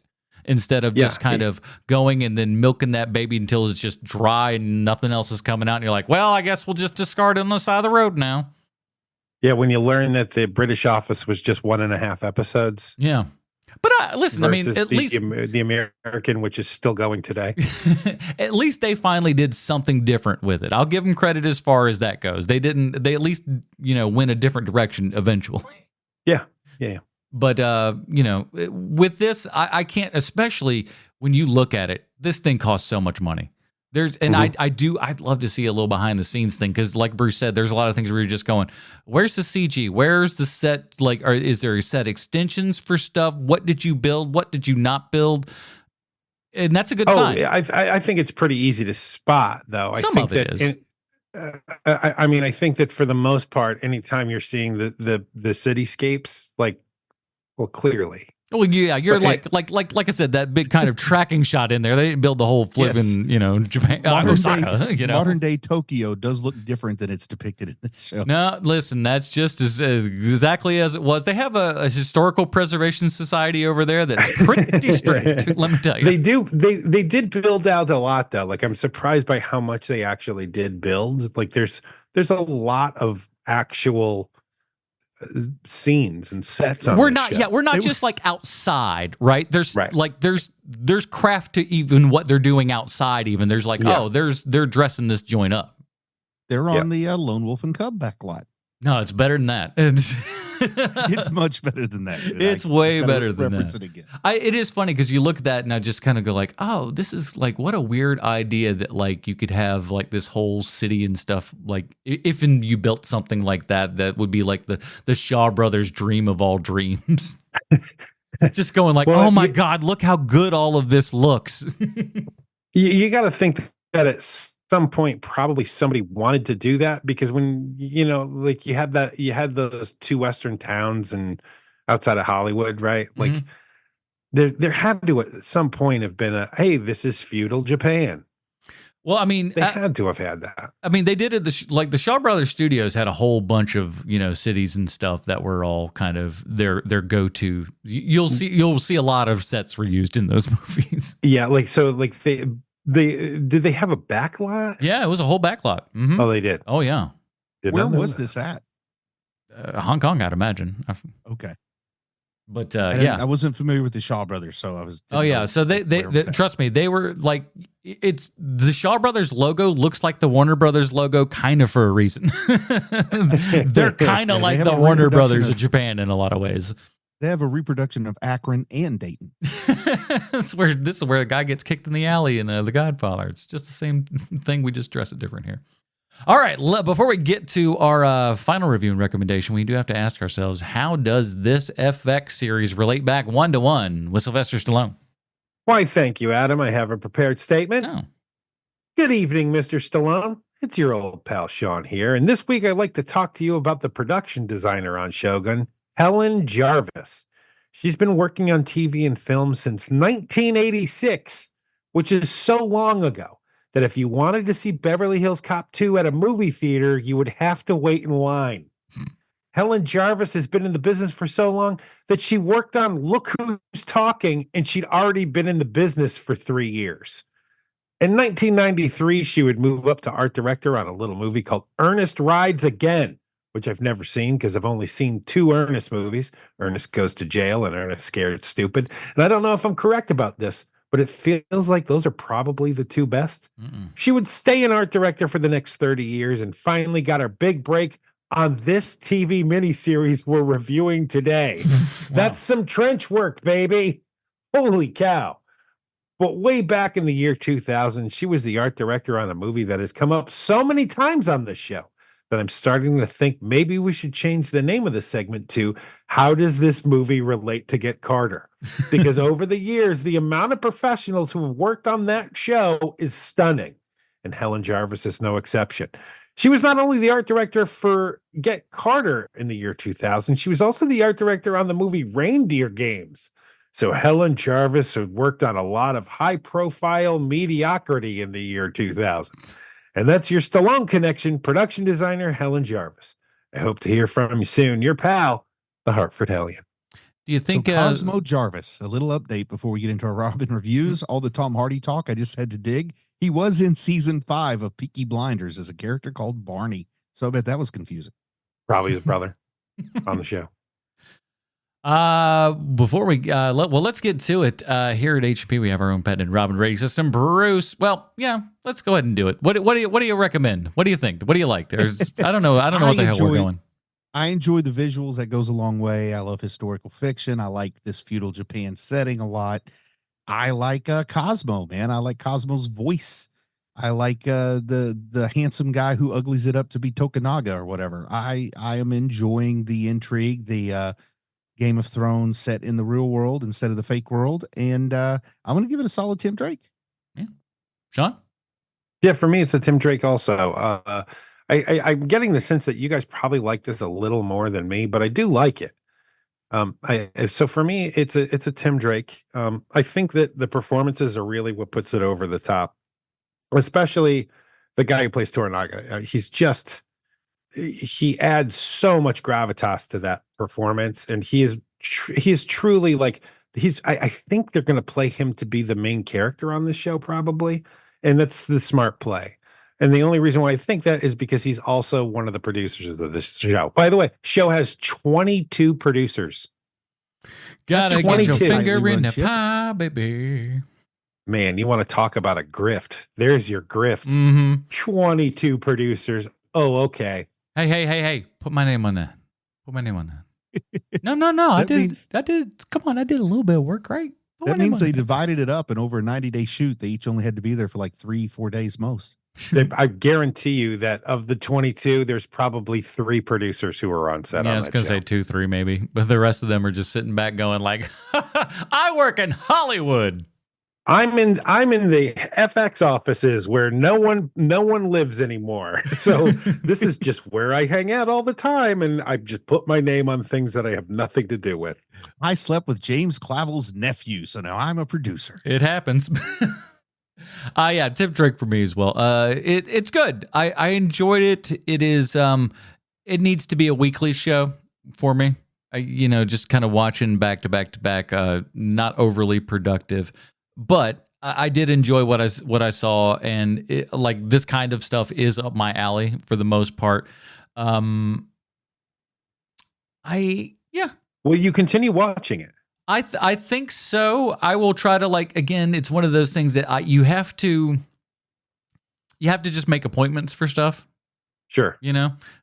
instead of just kind of going and then milking that baby until it's just dry and nothing else is coming out. And you're like, well, I guess we'll just discard it on the side of the road now. Yeah, when you learn that the British Office was just 1.5 episodes. Yeah. But listen, I mean, at least the American, which is still going today. At least they finally did something different with it. I'll give them credit as far as that goes. They at least, went a different direction eventually. Yeah. But, with this, I can't, especially when you look at it, this thing costs so much money. I'd love to see a little behind the scenes thing, because like Bruce said, there's a lot of things where you're just going, where's the CG? Where's the set? Like, is there set extensions for stuff? What did you build? What did you not build? And that's a good sign. I think it's pretty easy to spot, though. I think I think that for the most part, anytime you're seeing the cityscapes, like, well, clearly. Well, yeah, you're like I said, that big kind of tracking shot in there. They didn't build the whole flipping, Japan, Osaka. Modern day Tokyo does look different than it's depicted in this show. No, listen, that's just exactly as it was. They have a historical preservation society over there that's pretty strict. Let me tell you, they did build out a lot, though. Like, I'm surprised by how much they actually did build. Like, there's a lot of actual scenes and sets on we're not just like outside, right? There's craft to even what they're doing outside. Even there's they're dressing this joint up. They're on the Lone Wolf and Cub backlot. No, it's better than that. It's much better than that. It's way better than that. It again. It is funny because you look at that and I just kind of go like, oh, this is like, what a weird idea that like you could have like this whole city and stuff. Like if you built something like that would be like the Shaw Brothers dream of all dreams. Just going like, oh my God, look how good all of this looks. You got to think that it's some point probably somebody wanted to do that, because when you had those two western towns and outside of Hollywood, right? Like there had to at some point have been hey, this is feudal Japan. Well, I mean, they had to have had that. I mean, they did it. The Shaw Brothers Studios had a whole bunch of cities and stuff that were all kind of their go-to. You'll see a lot of sets were used in those movies. Yeah, did they have a backlot? Yeah, it was a whole backlot. Mm-hmm. Oh, they did. Oh, yeah. Where was this at? Hong Kong, I'd imagine. Okay. But I wasn't familiar with the Shaw Brothers, so I was. Oh yeah, so they trust me, they were like, it's the Shaw Brothers logo looks like the Warner Brothers logo, kind of for a reason. They're kind of like the Warner Brothers of Japan in a lot of ways. They have a reproduction of Akron and Dayton. This is where a guy gets kicked in the alley in The Godfather. It's just the same thing. We just dress it different here. All right. Before we get to our final review and recommendation, we do have to ask ourselves, how does this FX series relate back 1-to-1 with Sylvester Stallone? Why, thank you, Adam. I have a prepared statement. Oh. Good evening, Mr. Stallone. It's your old pal Sean here. And this week I'd like to talk to you about the production designer on Shogun, Helen Jarvis. She's been working on TV and film since 1986, which is so long ago that if you wanted to see Beverly Hills Cop 2 at a movie theater, you would have to wait in line. Helen Jarvis has been in the business for so long that she worked on Look Who's Talking, and she'd already been in the business for 3 years. In 1993, she would move up to art director on a little movie called Ernest Rides Again, which I've never seen because I've only seen 2 Ernest movies, Ernest Goes to Jail and Ernest Scared Stupid. And I don't know if I'm correct about this, but it feels like those are probably the 2 best. Mm-mm. She would stay an art director for the next 30 years and finally got her big break on this TV miniseries we're reviewing today. Wow. That's some trench work, baby. Holy cow. But way back in the year 2000, she was the art director on a movie that has come up so many times on this show that I'm starting to think maybe we should change the name of the segment to How Does This Movie Relate to Get Carter? Because over the years, the amount of professionals who have worked on that show is stunning. And Helen Jarvis is no exception. She was not only the art director for Get Carter in the year 2000, she was also the art director on the movie Reindeer Games. So Helen Jarvis had worked on a lot of high-profile mediocrity in the year 2000. And that's your Stallone connection, production designer Helen Jarvis. I hope to hear from you soon. Your pal, the Hartford Hellion. Do you think so Cosmo Jarvis, a little update before we get into our Robin reviews, all the Tom Hardy talk, I just had to dig. He was in season 5 of Peaky Blinders as a character called Barney. So I bet that was confusing. Probably his brother on the show. Before we let's get to it. Here at HP, we have our own patented Robin rating system. Bruce, well, yeah, let's go ahead and do it. What do you recommend? What do you think? What do you like? I don't know what the hell we're going. I enjoy the visuals. That goes a long way. I love historical fiction. I like this feudal Japan setting a lot. I like Cosmo, man. I like Cosmo's voice. I like the handsome guy who uglies it up to be Tokunaga or whatever. I am enjoying the intrigue, the Game of Thrones set in the real world instead of the fake world. And I'm going to give it a solid Tim Drake. Yeah. Sean? Yeah, for me, it's a Tim Drake also. I'm getting the sense that you guys probably like this a little more than me, but I do like it. So for me, it's a Tim Drake. I think that the performances are really what puts it over the top, especially the guy who plays Toranaga. He adds so much gravitas to that performance, and he is truly like I think they're going to play him to be the main character on this show probably, and that's the smart play. And the only reason why I think that is because he's also one of the producers of this show. By the way, show has 22 producers. Gotta get your finger in the pie, baby. Man, you want to talk about a grift? There's your grift. Mm-hmm. 22 producers. Oh, okay. Hey. Put my name on that. No. I did. Come on, I did a little bit of work, right? That means they divided it up, and over a 90-day shoot, they each only had to be there for like 3-4 days most. I guarantee you that of the 22, there's probably 3 producers who are on set. Yeah, I was going to say 2, 3 maybe, but the rest of them are just sitting back going like, I work in Hollywood. I'm in the FX offices where no one lives anymore. So this is just where I hang out all the time, and I just put my name on things that I have nothing to do with. I slept with James Clavel's nephew, so now I'm a producer. It happens. Yeah, Tim Drake for me as well. It's good. I enjoyed it. It is it needs to be a weekly show for me. Just kind of watching back to back, not overly productive. But I did enjoy what I saw, and like this kind of stuff is up my alley for the most part. Will you continue watching it? I think so. I will try to again. It's one of those things that you have to just make appointments for stuff. Sure.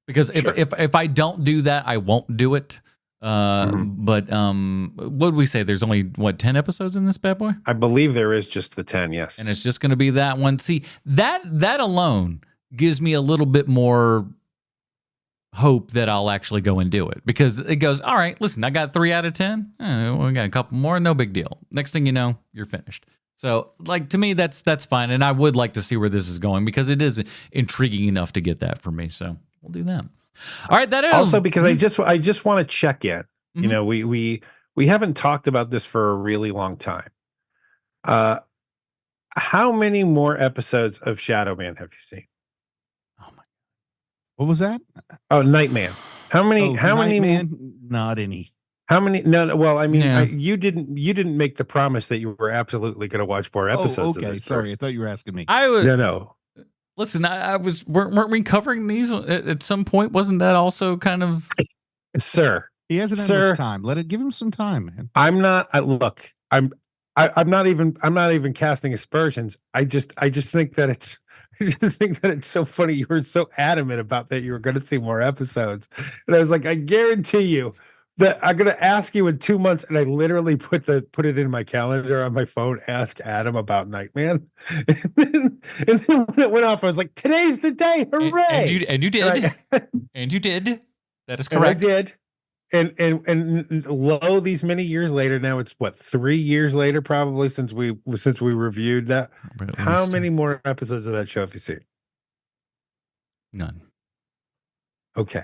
Because if I don't do that, I won't do it. But what would we say? There's only 10 episodes in this bad boy? I believe there is just the 10, yes. And it's just going to be that one. See, that alone gives me a little bit more hope that I'll actually go and do it, because it goes, all right, listen, I got 3 out of 10. We got a couple more, no big deal. Next thing you know, you're finished. So to me, that's fine. And I would like to see where this is going, because it is intriguing enough to get that for me. So we'll do that. All right, that is also because I just want to check in. We haven't talked about this for a really long time. How many more episodes of Shadow Man have you seen? Oh my! What was that? Oh, Nightman. How many? Not any. How many? No. Well, I mean, you didn't make the promise that you were absolutely going to watch more episodes. Oh, okay. Of this Sorry, I thought you were asking me. I was no. Listen, weren't we covering these at some point? Wasn't that also kind of, sir? He hasn't had much time. Give him some time, man. I'm not. Look, I'm not even casting aspersions. I just think that it's so funny. You were so adamant about that you were going to see more episodes, and I was like, I guarantee you that I'm going to ask you in 2 months, and I literally put it in my calendar on my phone. Ask Adam about Nightman, and then when it went off, I was like, today's the day! Hooray! And you did, and you did. That is correct. And I did. And lo, these many years later, now it's 3 years later, probably since we reviewed that. How many more episodes of that show have you seen? None. Okay.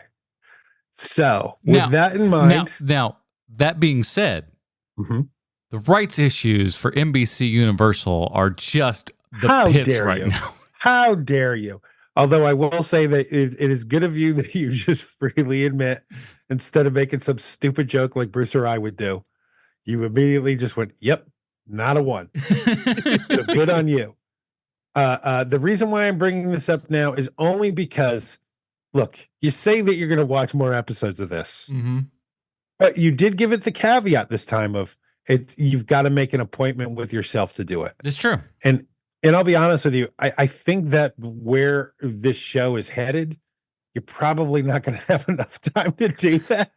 So with that in mind, now that being said, The rights issues for NBC Universal are just the How pits dare right you? now. How dare you? Although I will say that it is good of you that you just freely admit, instead of making some stupid joke like Bruce or I would do, you immediately just went, "Yep, not a one." So good on you. The reason why I'm bringing this up now is only because, look, you say that you're going to watch more episodes of this, but you did give it the caveat this time of it. You've got to make an appointment with yourself to do it. It's true. And I'll be honest with you, I think that where this show is headed, you're probably not going to have enough time to do that.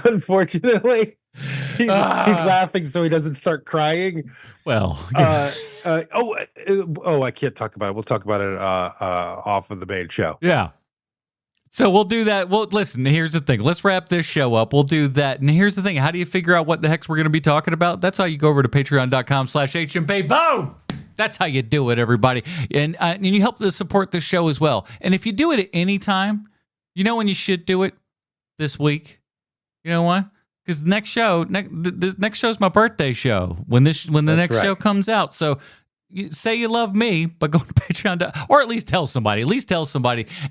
Unfortunately, he's laughing so he doesn't start crying. Well, I can't talk about it. We'll talk about it off of the main show. yeah. So we'll do that. Well, listen, here's the thing. Let's wrap this show up. We'll do that. And here's the thing. How do you figure out what the heck we're going to be talking about? That's how you go over to patreon.com/HMP. Boom! That's how you do it, everybody. And you help to support the show as well. And if you do it at any time, you know when you should do it? This week. You know why? Because the next show, the next show's my birthday show when the next show comes out. So say you love me, but go to Patreon, or at least tell somebody.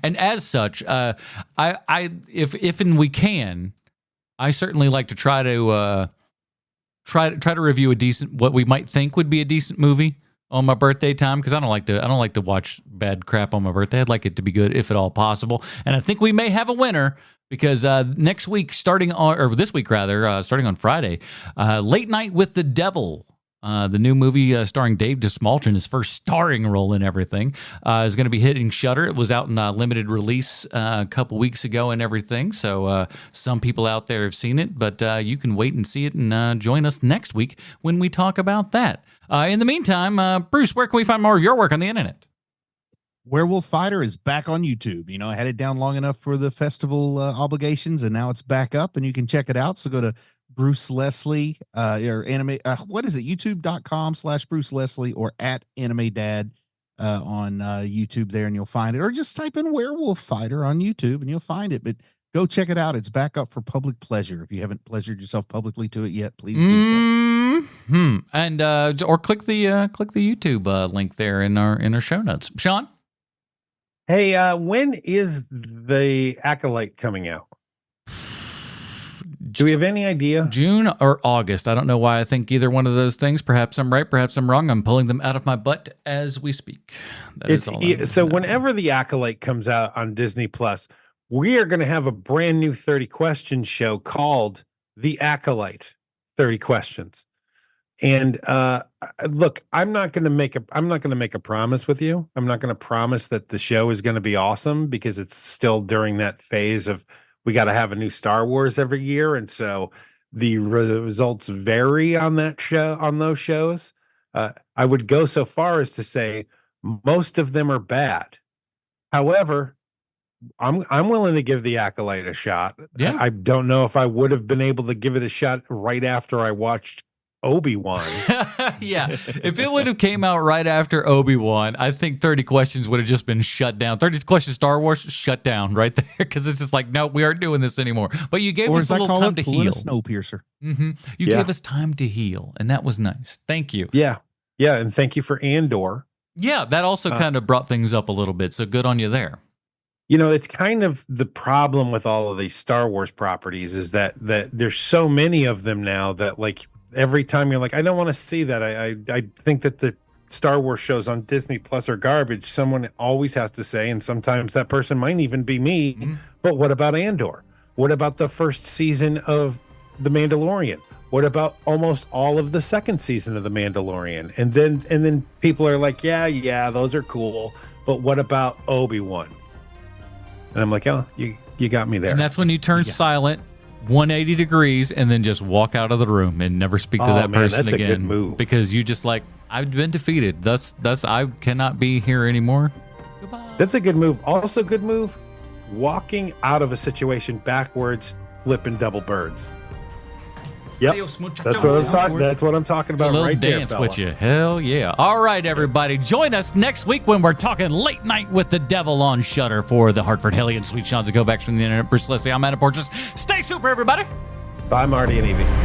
And as such, if we can, I certainly like to try to review what we might think would be a decent movie on my birthday time, because I don't like to watch bad crap on my birthday. I'd like it to be good if at all possible. And I think we may have a winner, because next week, starting on Friday, Late Night with the Devil. The new movie starring Dave DeSmalchin, his first starring role in everything, is going to be hitting Shudder. It was out in limited release a couple weeks ago and everything, so some people out there have seen it, but you can wait and see it and join us next week when we talk about that. In the meantime, Bruce, where can we find more of your work on the internet? Werewolf Fighter is back on YouTube. You know, I had it down long enough for the festival obligations, and now it's back up, and you can check it out. So go to Bruce Leslie, or anime. What is it? YouTube.com/Bruce Leslie or @AnimeDad on YouTube there, and you'll find it. Or just type in Werewolf Fighter on YouTube, and you'll find it. But go check it out. It's back up for public pleasure. If you haven't pleasured yourself publicly to it yet, please do so. And or click the YouTube link there in our show notes. Sean. Hey, when is the Acolyte coming out? Do we have any idea? June or August. I don't know why I think either one of those things. Perhaps I'm right, perhaps I'm wrong. I'm pulling them out of my butt as we speak. So whenever the Acolyte comes out on Disney Plus, we are going to have a brand new 30 question show called The Acolyte 30 Questions. And look, I'm not going to make a promise with you. I'm not going to promise that the show is going to be awesome, because it's still during that phase of we got to have a new Star Wars every year, and so the results vary on that show, on those shows. I would go so far as to say most of them are bad. However, I'm willing to give the Acolyte a shot. Yeah. I don't know if I would have been able to give it a shot right after I watched Obi-Wan. Yeah, if it would have came out right after Obi-Wan, I think 30 Questions would have just been shut down. 30 Questions Star Wars shut down right there, because it's just like, no, we aren't doing this anymore. But you gave us a little time to heal. Snowpiercer. You gave us time to heal, and that was nice. Thank you. Yeah, and thank you for Andor. Yeah, that also kind of brought things up a little bit, so good on you there. You know, it's kind of the problem with all of these Star Wars properties is that there's so many of them now that, like, every time you're like, I don't want to see that. I think that the Star Wars shows on Disney Plus are garbage. Someone always has to say, and sometimes that person might even be me, but what about Andor? What about the first season of The Mandalorian? What about almost all of the second season of The Mandalorian? And then people are like, yeah, those are cool, but what about Obi-Wan? And I'm like, oh, you got me there. And that's when you turn silent 180 degrees and then just walk out of the room and never speak to that person that's again. a good move. Because you just like, I've been defeated. Thus I cannot be here anymore. Goodbye. That's a good move. Also good move, walking out of a situation backwards, flipping double birds. Yep. Adios, muchachos. That's what I'm talking about A little right dance there, with you. Hell yeah. All right, everybody. Join us next week when we're talking Late Night with the Devil on Shudder for the Hartford Haley and Sweet Sean's and Go Back from the Internet. Bruce Leslie, I'm Adam Porges. Stay super, everybody. Bye, Marty and Evie.